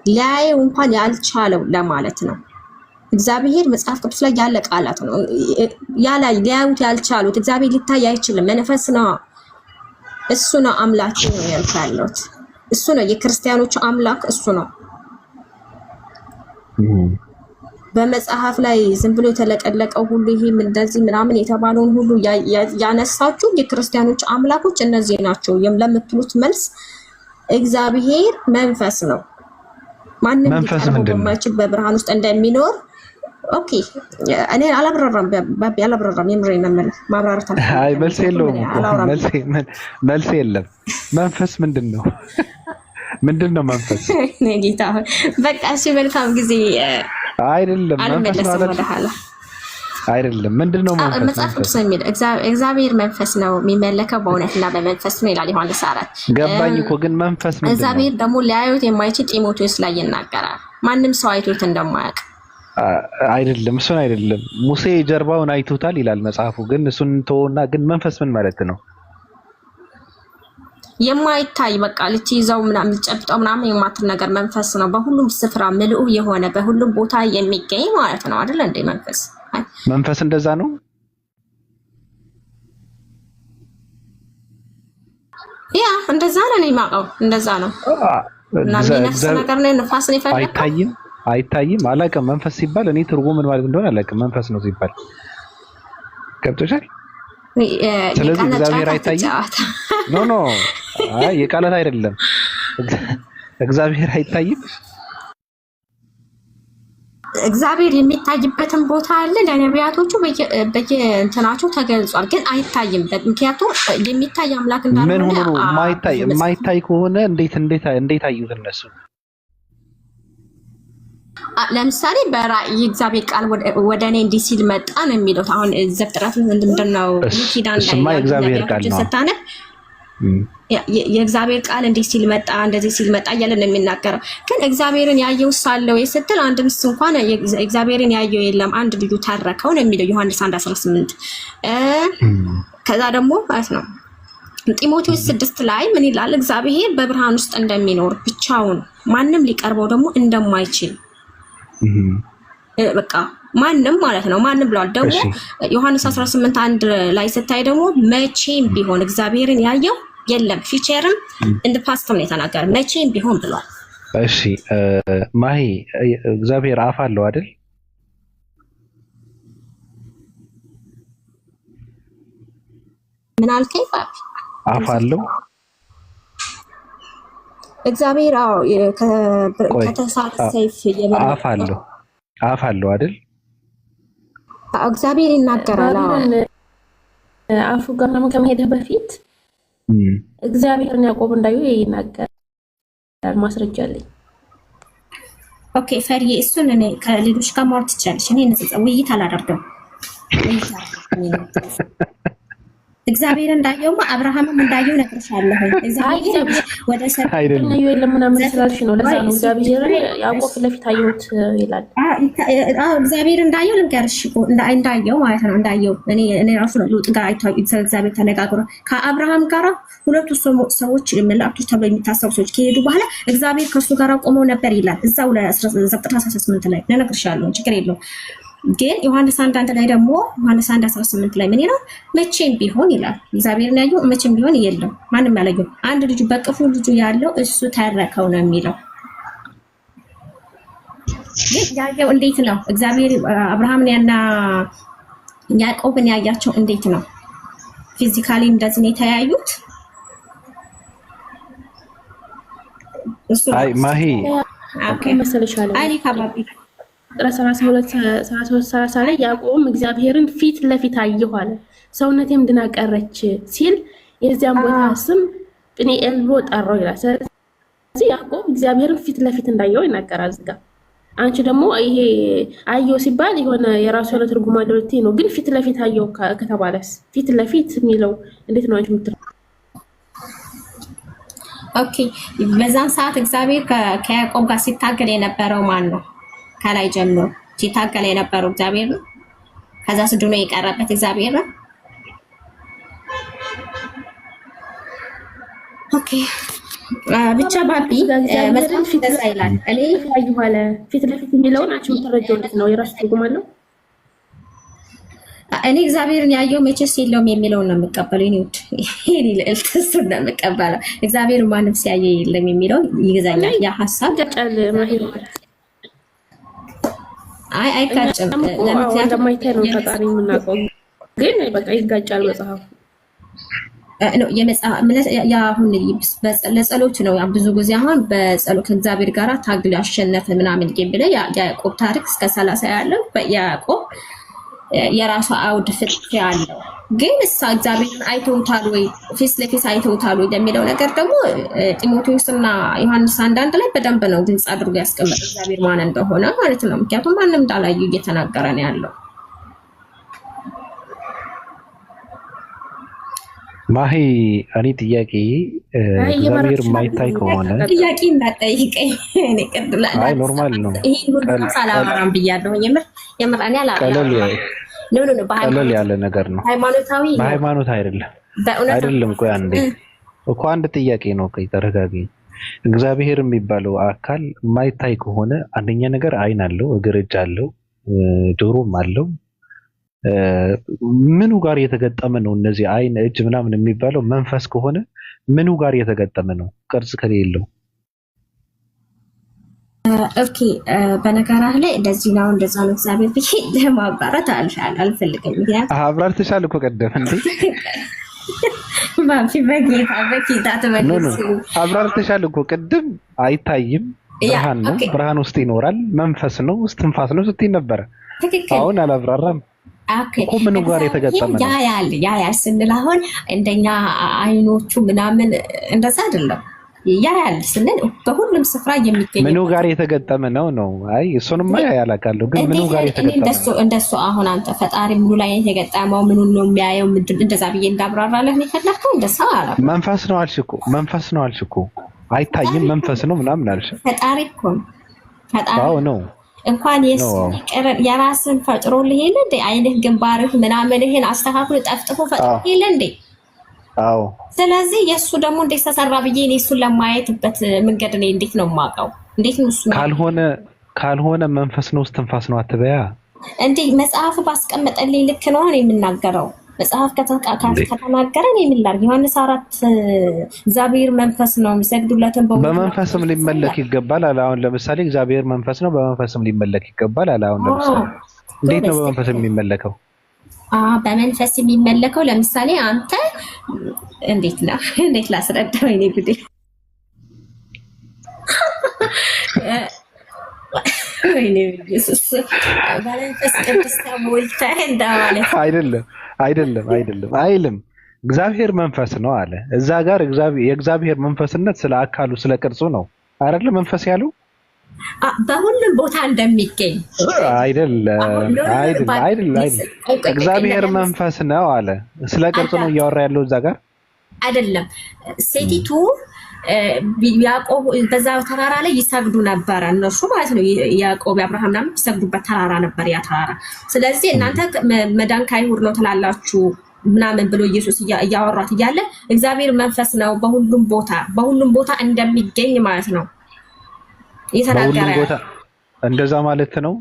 ሊያየው እንኳን ያልቻለው ለማለት ነው። እግዚአብሔር መጽሐፍ ቅዱስ ላይ ያለ ቃላት ነው። ሊያዩት ያልቻሉት እግዚአብሔር ሊታይ አይችልም። መንፈስ ነው። እሱ ነው አምላክ ነው ያልካሉት። እሱ ነው የክርስቲያኖች አምላክ እሱ ነው። በመጽሐፍ ላይ ዝም ብሎ የተለቀለቀው ሁሉ ይሄም እንደዚህ ምናምን የተባለውን ሁሉ ያነሳችሁ የክርስቲያኖች አምላኮች እነዚህ ናቸው ለምትሉት መልስ እግዚአብሔር መንፈስ ነው። ማንንም ሊቀርበው በማይችል በብርሃን ውስጥ እንደሚኖር ኦኬ። እኔ አላብራራም ባቢ አላብራራም። የምሬን ነው የምልህ ማብራራት አይ መልስ የለውም። መልስ የለም። መንፈስ ምንድነው? ምንድነው መንፈስ? ጌታ በቃ እሺ መልካም ጊዜ አይደለም። መንፈስ ማለት አይደለም። ምንድነው መንፈስ? መጽሐፍ ቅዱስ የሚል እግዚአብሔር መንፈስ ነው የሚመለከው በእውነትና በመንፈስ ነው ይላል ዮሐንስ 4። ገባኝ እኮ ግን መንፈስ ምንድነው? እግዚአብሔር ደግሞ ሊያዩት የማይችል ጢሞቴዎስ ላይ ይናገራል። ማንም ሰው አይቶት እንደማያውቅ አይደለም። እሱን አይደለም። ሙሴ ጀርባውን አይቶታል ይላል መጽሐፉ። ግን እሱን ተወውና ግን መንፈስ ምን ማለት ነው? የማይታይ በቃ ልትይዘው ምናምን ልትጨብጠው ምናምን የማትል ነገር መንፈስ ነው። በሁሉም ስፍራ ምልኡ የሆነ በሁሉም ቦታ የሚገኝ ማለት ነው አይደል እንዴ? መንፈስ እንደዛ ነው። ያ እንደዛ ነው የማውቀው። እንደዛ ነው እና ነፍስ ነገር ነው። ነፋስን ይፈልጋል። አይታይም። አላውቅም። መንፈስ ሲባል እኔ ትርጉም ምን ማለት እንደሆነ አላውቅም። መንፈስ ነው ሲባል ገብቶሻል? ስለዚህ እግዚአብሔር አይታይም። ኖ አይ የቃላት አይደለም። እግዚአብሔር አይታይም። እግዚአብሔር የሚታይበትን ቦታ አለ። ለነቢያቶቹ በየእንትናቸው ተገልጿል፣ ግን አይታይም። ምክንያቱም የሚታይ አምላክ እንዳልሆነ ምን ሆኖ የማይታይ ከሆነ እንዴት አዩት እነሱ? ለምሳሌ በራእይ እግዚአብሔር ቃል ወደ እኔ እንዲህ ሲል መጣ ነው የሚለው። አሁን ዘፍጥረት ምንድነው ኪዳን ላይ እግዚአብሔር ቃል ነው ስታነብ የእግዚአብሔር ቃል እንዲህ ሲል መጣ እንደዚህ ሲል መጣ እያለ ነው የሚናገረው። ግን እግዚአብሔርን ያየው ሳለው ስትል አንድም እንኳን እግዚአብሔርን ያየው የለም አንድ ልጁ ተረከው ነው የሚለው ዮሐንስ 1:18። ከዛ ደግሞ ማለት ነው ጢሞቴዎስ 6 ላይ ምን ይላል? እግዚአብሔር በብርሃን ውስጥ እንደሚኖር ብቻውን ማንም ሊቀርበው ደግሞ እንደማይችል በቃ ማንም ማለት ነው ማንም ብሏል። ደግሞ ዮሐንስ 18:1 ላይ ስታይ ደግሞ መቼም ቢሆን እግዚአብሔርን ያየው የለም ፊቸርም እንደ ፓስተም ነው የተናገረ መቼም ቢሆን ብሏል። እሺ ማሂ እግዚአብሔር አፍ አለው አይደል? ምን አልከኝ? አፍ አለው እግዚአብሔር ከተሳለ ሰይፍ የበለጠ አፍ አለው አይደል? እግዚአብሔር ይናገራል። አፉ ጋር ነው ከመሄድ በፊት እግዚአብሔርን ያዕቆብ እንዳዩ ይናገራል። ማስረጃ አለኝ። ኦኬ ፈርዬ፣ እሱን እኔ ከሌሎች ጋር ማውራት ትችላለሽ። እኔ ውይይት አላደርግም። እግዚአብሔር እንዳየው አብርሃምም እንዳየው ነግሬሻለሁ። እግዚአብሔር ወደ አይደለም የለም ምናምን ስላልሽ ነው። ለዛ ነው እግዚአብሔር ያዕቆብ ለፊት አየሁት ይላል። እግዚአብሔር እንዳየው ልንገርሽ፣ እንዳየው ማለት ነው። እንዳየው እኔ ራሱ ነው ሉጥ ጋር አይታዩ እግዚአብሔር ተነጋግሮ ከአብርሃም ጋር ሁለቱ ሰዎች መላእክቶች ተብለው የሚታሰቡ ሰዎች ከሄዱ በኋላ እግዚአብሔር ከሱ ጋር ቆመው ነበር ይላል። እዛው ለዘፍጥረት 18 ላይ ነግሬሻለሁ። ችግር የለውም። ግን ዮሐንስ 1:1 ላይ ደግሞ ዮሐንስ 1:18 ላይ ምን ይላል? መቼም ቢሆን ይላል እግዚአብሔርን ያየው መቼም ቢሆን የለም ማንም ያላየው አንድ ልጁ በቅፉ ልጁ ያለው እሱ ተረከው ነው የሚለው። ግን ያየው እንዴት ነው? እግዚአብሔር አብርሃምን ያና ያዕቆብን ያያቸው እንዴት ነው? ፊዚካሊ እንደዚህ ነው የተያዩት? እሱ አይ ማሂ ኦኬ መሰለሻለ አይ ካባቢ 32 ላይ ያዕቆብም እግዚአብሔርን ፊት ለፊት አየሁ አለ። ሰውነቴም ድና ቀረች ሲል የዚያን ቦታ ስም ጵኒኤል ብሎ ጠራው ይላል። ስለዚህ ያዕቆብ እግዚአብሔርን ፊት ለፊት እንዳየው ይናገራል እዚህ ጋር። አንቺ ደግሞ ይሄ አየው ሲባል የሆነ የራሱ የሆነ ትርጉም አለው ነው። ግን ፊት ለፊት አየው ከተባለስ ፊት ለፊት የሚለው እንዴት ነው አንቺ የምትለው? ኦኬ በዛን ሰዓት እግዚአብሔር ከያዕቆብ ጋር ሲታገል የነበረው ማን ነው? ከላይ ጀምሮ ሲታገል የነበረው እግዚአብሔር ነው። ከዛ ስድኖ የቀረበት እግዚአብሔር ነው። ኦኬ ብቻ ባቢ መጽሐፍ ፊት ለፊት ይላል። እኔ ያዩዋለ ፊት ለፊት የሚለውን አንቺ የምትረጂው እንዴት ነው? የራሱ ትርጉም አለው። እኔ እግዚአብሔርን ያየው መቼስ የለውም የሚለውን ነው የምቀበለው። እኔ ልዕልት እሱን ነው የምቀበለው። እግዚአብሔርን ማንም ሲያየ የለም የሚለው ይገዛኛል። ያ ሀሳብ ገጫል ማሂር አይጋጭም። ለምክንያቱም እንደማይታይ ነው ፈጣሪ የምናውቀው፣ ግን በቃ ይጋጫል መጽሐፉ ነው አሁን ለጸሎት ነው። ብዙ ጊዜ አሁን በጸሎት እግዚአብሔር ጋር ታግሎ ያሸነፈ ምናምን ብለ ያዕቆብ ታሪክ እስከ 30 ያለው ያዕቆብ የራሱ አውድ ፍትህ ያለው ግን እሳ እግዚአብሔርን አይተውታል ወይ ፊስ ለፊስ አይተውታል ወይ የሚለው ነገር ደግሞ ጢሞቴዎስና ዮሐንስ 1:1 ላይ በደንብ ነው ግልጽ አድርጎ ያስቀመጠው እግዚአብሔር ማን እንደሆነ ማለት ነው። ምክንያቱም ማንም እንዳላዩ እየተናገረ ነው ያለው። ማሂ እኔ ጥያቄ እግዚአብሔር ማይታይ ከሆነ ጥያቄ እንዳጠይቀኝ እኔ ቀጥላ አይ ኖርማል ነው። ይሄን ሁሉ ሳላወራም ብያለሁ። የምር እኔ አላወራም። ቀለል ያለ ነገር ነው። ሃይማኖታዊ በሃይማኖት አይደለም። ቆይ አንዴ እኮ አንድ ጥያቄ ነው። ቆይ ተረጋጊ። እግዚአብሔር የሚባለው አካል ማይታይ ከሆነ አንደኛ ነገር አይን አለው፣ እግር፣ እጅ አለው፣ ጆሮም አለው። ምኑ ጋር የተገጠመ ነው? እነዚህ አይን፣ እጅ ምናምን የሚባለው መንፈስ ከሆነ ምኑ ጋር የተገጠመ ነው? ቅርጽ ከሌለው ኦኬ በነገራህ ላይ እንደዚህ ነው እንደዛ ነው እግዚአብሔር ብዬ ለማብራራት አልፈልግም። ምክንያቱም አብራርተሻል እኮ ቀደም እንዴ ማፊ በጌታ ተመልሶ አብራርተሻል እኮ ቅድም። አይታይም፣ ብርሃን ነው፣ ብርሃን ውስጥ ይኖራል፣ መንፈስ ነው፣ እስትንፋስ ነው ስትይ ነበረ። አሁን አላብራራም እኮ ምኑ ጋር የተገጠመ ነው? ያያል ስንል አሁን እንደኛ አይኖቹ ምናምን እንደዛ አይደለም። ያያል ስንል በሁሉም ስፍራ የሚገኝ ምኑ ጋር የተገጠመ ነው? አይ እሱንማ ያላቃለሁ፣ ግን ምኑ ጋር የተገጠመ ነው? እንደሱ አሁን አንተ ፈጣሪ ምኑ ላይ የተገጠመው ምኑ ነው የሚያየው? ምንድን እንደዛ ብዬ እንዳብራራለህ ነው የፈለከው? እንደዛ አላ መንፈስ ነው አልሽ እኮ አይታይም፣ መንፈስ ነው ምናምን አልሽ። ፈጣሪ እኮ ፈጣሪ አዎ ነው። እንኳን የራስን ፈጥሮ ልሄል እንዴ አይንህ ግንባርህ ምናምንህን አስተካክሎ ጠፍጥፎ ፈጥሮ ልሄል እንዴ? አዎ። ስለዚህ የሱ ደግሞ እንዴት ተሰራ ብዬ እኔ እሱን ለማየትበት መንገድ ነው እንዴት ነው የማውቀው? እንዴት ነው እሱ ካልሆነ መንፈስ ነው እስትንፋስ ነው አትበያ እንዴ? መጽሐፍ ባስቀመጠልኝ ልክ ነው እኔ የምናገረው። መጽሐፍ ከተናገረ እኔ ምን ላድርግ? ዮሐንስ 4 እግዚአብሔር መንፈስ ነው የሚሰግዱለትን በመንፈስም ሊመለክ ይገባል አለ። አሁን ለምሳሌ እግዚአብሔር መንፈስ ነው በመንፈስም ሊመለክ ይገባል አለ። አሁን ለምሳሌ እንዴት ነው በመንፈስ የሚመለከው? በመንፈስ የሚመለከው ለምሳሌ አንተ እንዴት ነው እንዴት ላስረዳው? እኔ ጉዴ ወይኔ ኢየሱስ በመንፈስ ቅዱስ ተሞልተህ እንደማለት አይደለም አይልም። እግዚአብሔር መንፈስ ነው አለ። እዛ ጋር የእግዚአብሔር መንፈስነት ስለ አካሉ ስለ ቅርጹ ነው አይደለ? መንፈስ ያለው በሁሉም ቦታ እንደሚገኝ አይደለም። እግዚአብሔር መንፈስ ነው አለ። ስለ ቅርጹ ነው እያወራ ያለው እዛ ጋር አይደለም። ሴቲቱ ያዕቆብ በዛ ተራራ ላይ ይሰግዱ ነበር እነሱ ማለት ነው። ያዕቆብ አብርሃምና ይሰግዱበት ተራራ ነበር ያ ተራራ። ስለዚህ እናንተ መዳን ከአይሁድ ነው ትላላችሁ ምናምን ብሎ ኢየሱስ እያወራት እያለ እግዚአብሔር መንፈስ ነው በሁሉም ቦታ እንደሚገኝ ማለት ነው የተናገረ። እንደዛ ማለት ነው።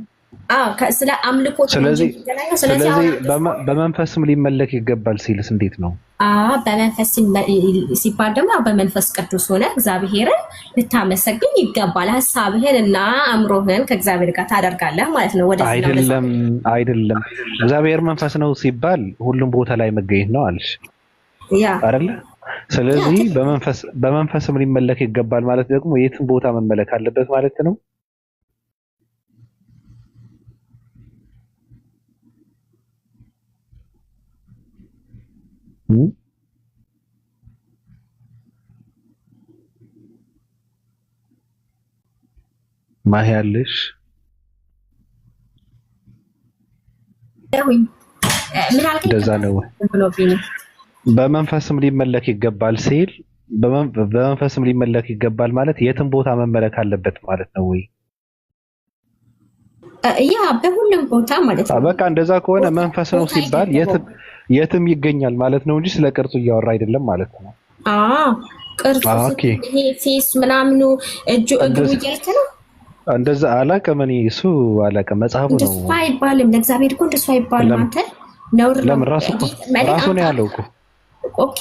ስለ አምልኮ ስለዚህ በመንፈስም ሊመለክ ይገባል ሲልስ እንዴት ነው? በመንፈስ ሲባል ደግሞ በመንፈስ ቅዱስ ሆነ እግዚአብሔርን ልታመሰግን ይገባል። ሐሳብህን እና አእምሮህን ከእግዚአብሔር ጋር ታደርጋለህ ማለት ነው። አይደለም እግዚአብሔር መንፈስ ነው ሲባል ሁሉም ቦታ ላይ መገኘት ነው አልሽ አይደለ? ስለዚህ በመንፈስም ሊመለክ ይገባል ማለት ደግሞ የትም ቦታ መመለክ አለበት ማለት ነው። ማያለሽ እንደዛ ነው። በመንፈስም ሊመለክ ይገባል ሲል በመንፈስም ሊመለክ ይገባል ማለት የትም ቦታ መመለክ አለበት ማለት ነው ወይ? በሁሉም ቦታ ማለት ነው። በቃ እንደዛ ከሆነ መንፈስ ነው ሲባል የትም ይገኛል ማለት ነው እንጂ ስለ ቅርጹ እያወራ አይደለም ማለት ነው። ቅርጹ ይሄ ፌስ ምናምኑ እጁ እግሩ እያልክ ነው። እንደዛ አላውቅም እኔ እሱ አላውቅም። መጽሐፉ ነው እንደሱ አይባልም። ለእግዚአብሔር እኮ እንደሱ አይባልም። አንተ ነውር ነው። ለምን ራሱ ነው ያለው እኮ ኦኬ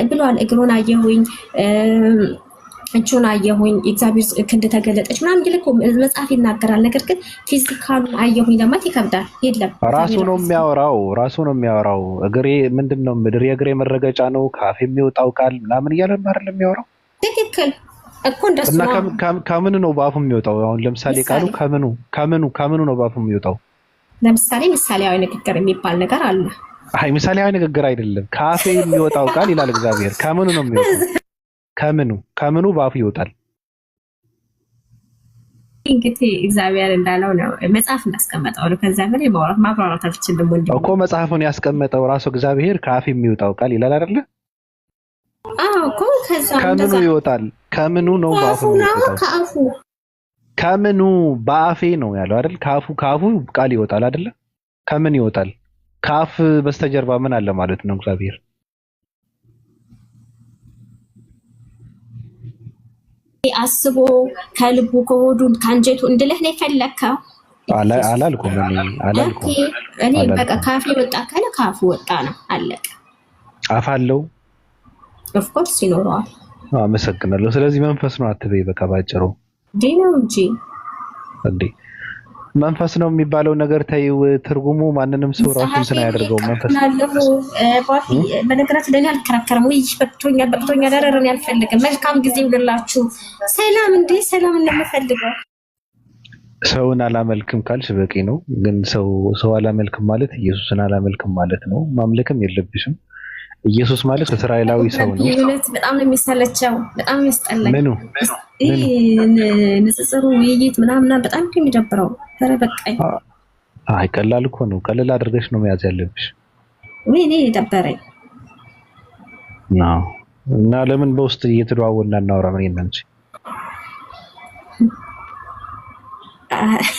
ብሏል። እግሩን አየሁኝ እጁን አየሁኝ እግዚአብሔር ክንድ ተገለጠች ምናምን ይልኩ መጽሐፍ ይናገራል። ነገር ግን ፊዚካሉን አየሁኝ ለማለት ይከብዳል። የለም ራሱ ነው የሚያወራው። እግሬ ምንድነው ምድር የእግሬ መረገጫ ነው ካፍ የሚወጣው ቃል ምናምን እያለ አይደል የሚያወራው? ትክክል እኮ እንደሱ ነው። ከምን ነው በአፉ የሚወጣው? አሁን ለምሳሌ ቃሉ ከምኑ ነው በአፉ የሚወጣው? ለምሳሌ ምሳሌያዊ ንግግር የሚባል ነገር አለ። ምሳሌያዊ ንግግር አይደለም። ካፌ የሚወጣው ቃል ይላል እግዚአብሔር። ከምኑ ነው የሚወጣው? ከምኑ በአፉ ይወጣል? እንግዲህ እግዚአብሔር እንዳለው ነው መጽሐፍ እንዳስቀመጠው ነው። ከዛ በላይ ማብራራት አልችልም እኮ መጽሐፉን ያስቀመጠው ራሱ እግዚአብሔር ካፌ የሚወጣው ቃል ይላል አይደለ? እኮ ከዛ ከምኑ ይወጣል? ከምኑ ነው በአፉ ይወጣል? ከምኑ በአፌ ነው ያለው አይደል? ካፉ ቃል ይወጣል አይደለ? ከምን ይወጣል? ካፍ በስተጀርባ ምን አለ ማለት ነው እግዚአብሔር? አስቦ ከልቡ ከሆዱ ከአንጀቱ እንድልህ ነው የፈለከው? አላልኩም እኔ በቃ ካፌ ወጣ ካለ ካፉ ወጣ ነው አለቀ። አፍ አለው ኦፍ ኮርስ ይኖረዋል። አመሰግናለሁ። ስለዚህ መንፈስ ነው አትበይ። በቃ ባጭሩ ነው እንጂ መንፈስ ነው የሚባለው ነገር ተይው። ትርጉሙ ማንንም ሰው ራሱ እንትን አያደርገው። መንፈስ በነገራችን ላይ አልከራከረም ወይ በቅቶኛል ደረረን ያልፈልግም። መልካም ጊዜ ይውልላችሁ። ሰላም ሰላም እንደምፈልገው ሰውን አላመልክም ካልሽ በቂ ነው። ግን ሰው አላመልክም ማለት ኢየሱስን አላመልክም ማለት ነው። ማምለክም የለብሽም። ኢየሱስ ማለት እስራኤላዊ ሰው ነው። በጣም ነው የሚሰለቸው፣ በጣም ያስጠላኝ። ምኑ ንጽጽሩ ውይይት ምናምን በጣም የሚደብረው። ኧረ በቃኝ። ቀላል እኮ ነው። ቀላል አድርገሽ ነው መያዝ ያለብሽ። እኔ ደበረኝ እና ለምን በውስጥ እየተደዋወልን እናውራ? ምን እናንቺ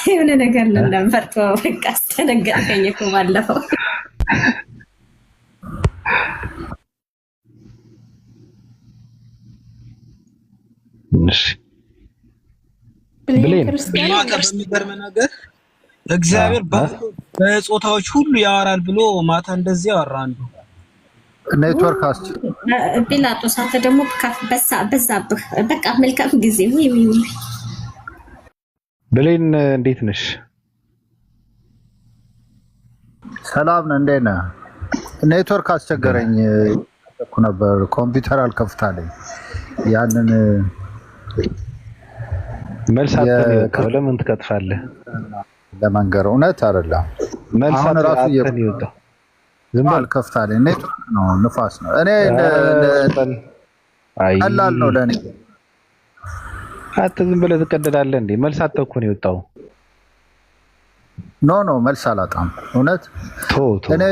የሆነ ነገር ለነፈርቶ በቃ አስተነገርከኝ እኮ ባለፈው። በሚገርም ነገር እግዚአብሔር በጾታዎች ሁሉ ያወራል ብሎ ማታ እንደዚህ ያወራ አንዱ ኔትወርክ ጲላጦስ አንተ ደግሞ በዛብህ። በቃ መልካም ጊዜ ወይ ብሌን እንዴት ነሽ? ሰላም ነህ? እንዴት ነህ? ኔትወርክ አስቸገረኝ። እየጠበቅኩ ነበር። ኮምፒውተር አልከፍታለኝ። ያንን መልስ አጥተህ ለምን ትከጥፋለህ? ለመንገር እውነት አይደለም። መልስ አጥተህ ይወጣ ዝም ብሎ አልከፍታለኝ። ኔትወርክ ነው፣ ንፋስ ነው። እኔ ቀላል ነው ለኔ። አንተ ዝም ብለህ ትቀደዳለህ እንዴ? መልስ አጥተህ እኮ ነው የወጣው። ኖ መልስ አላጣም። እውነት እኔ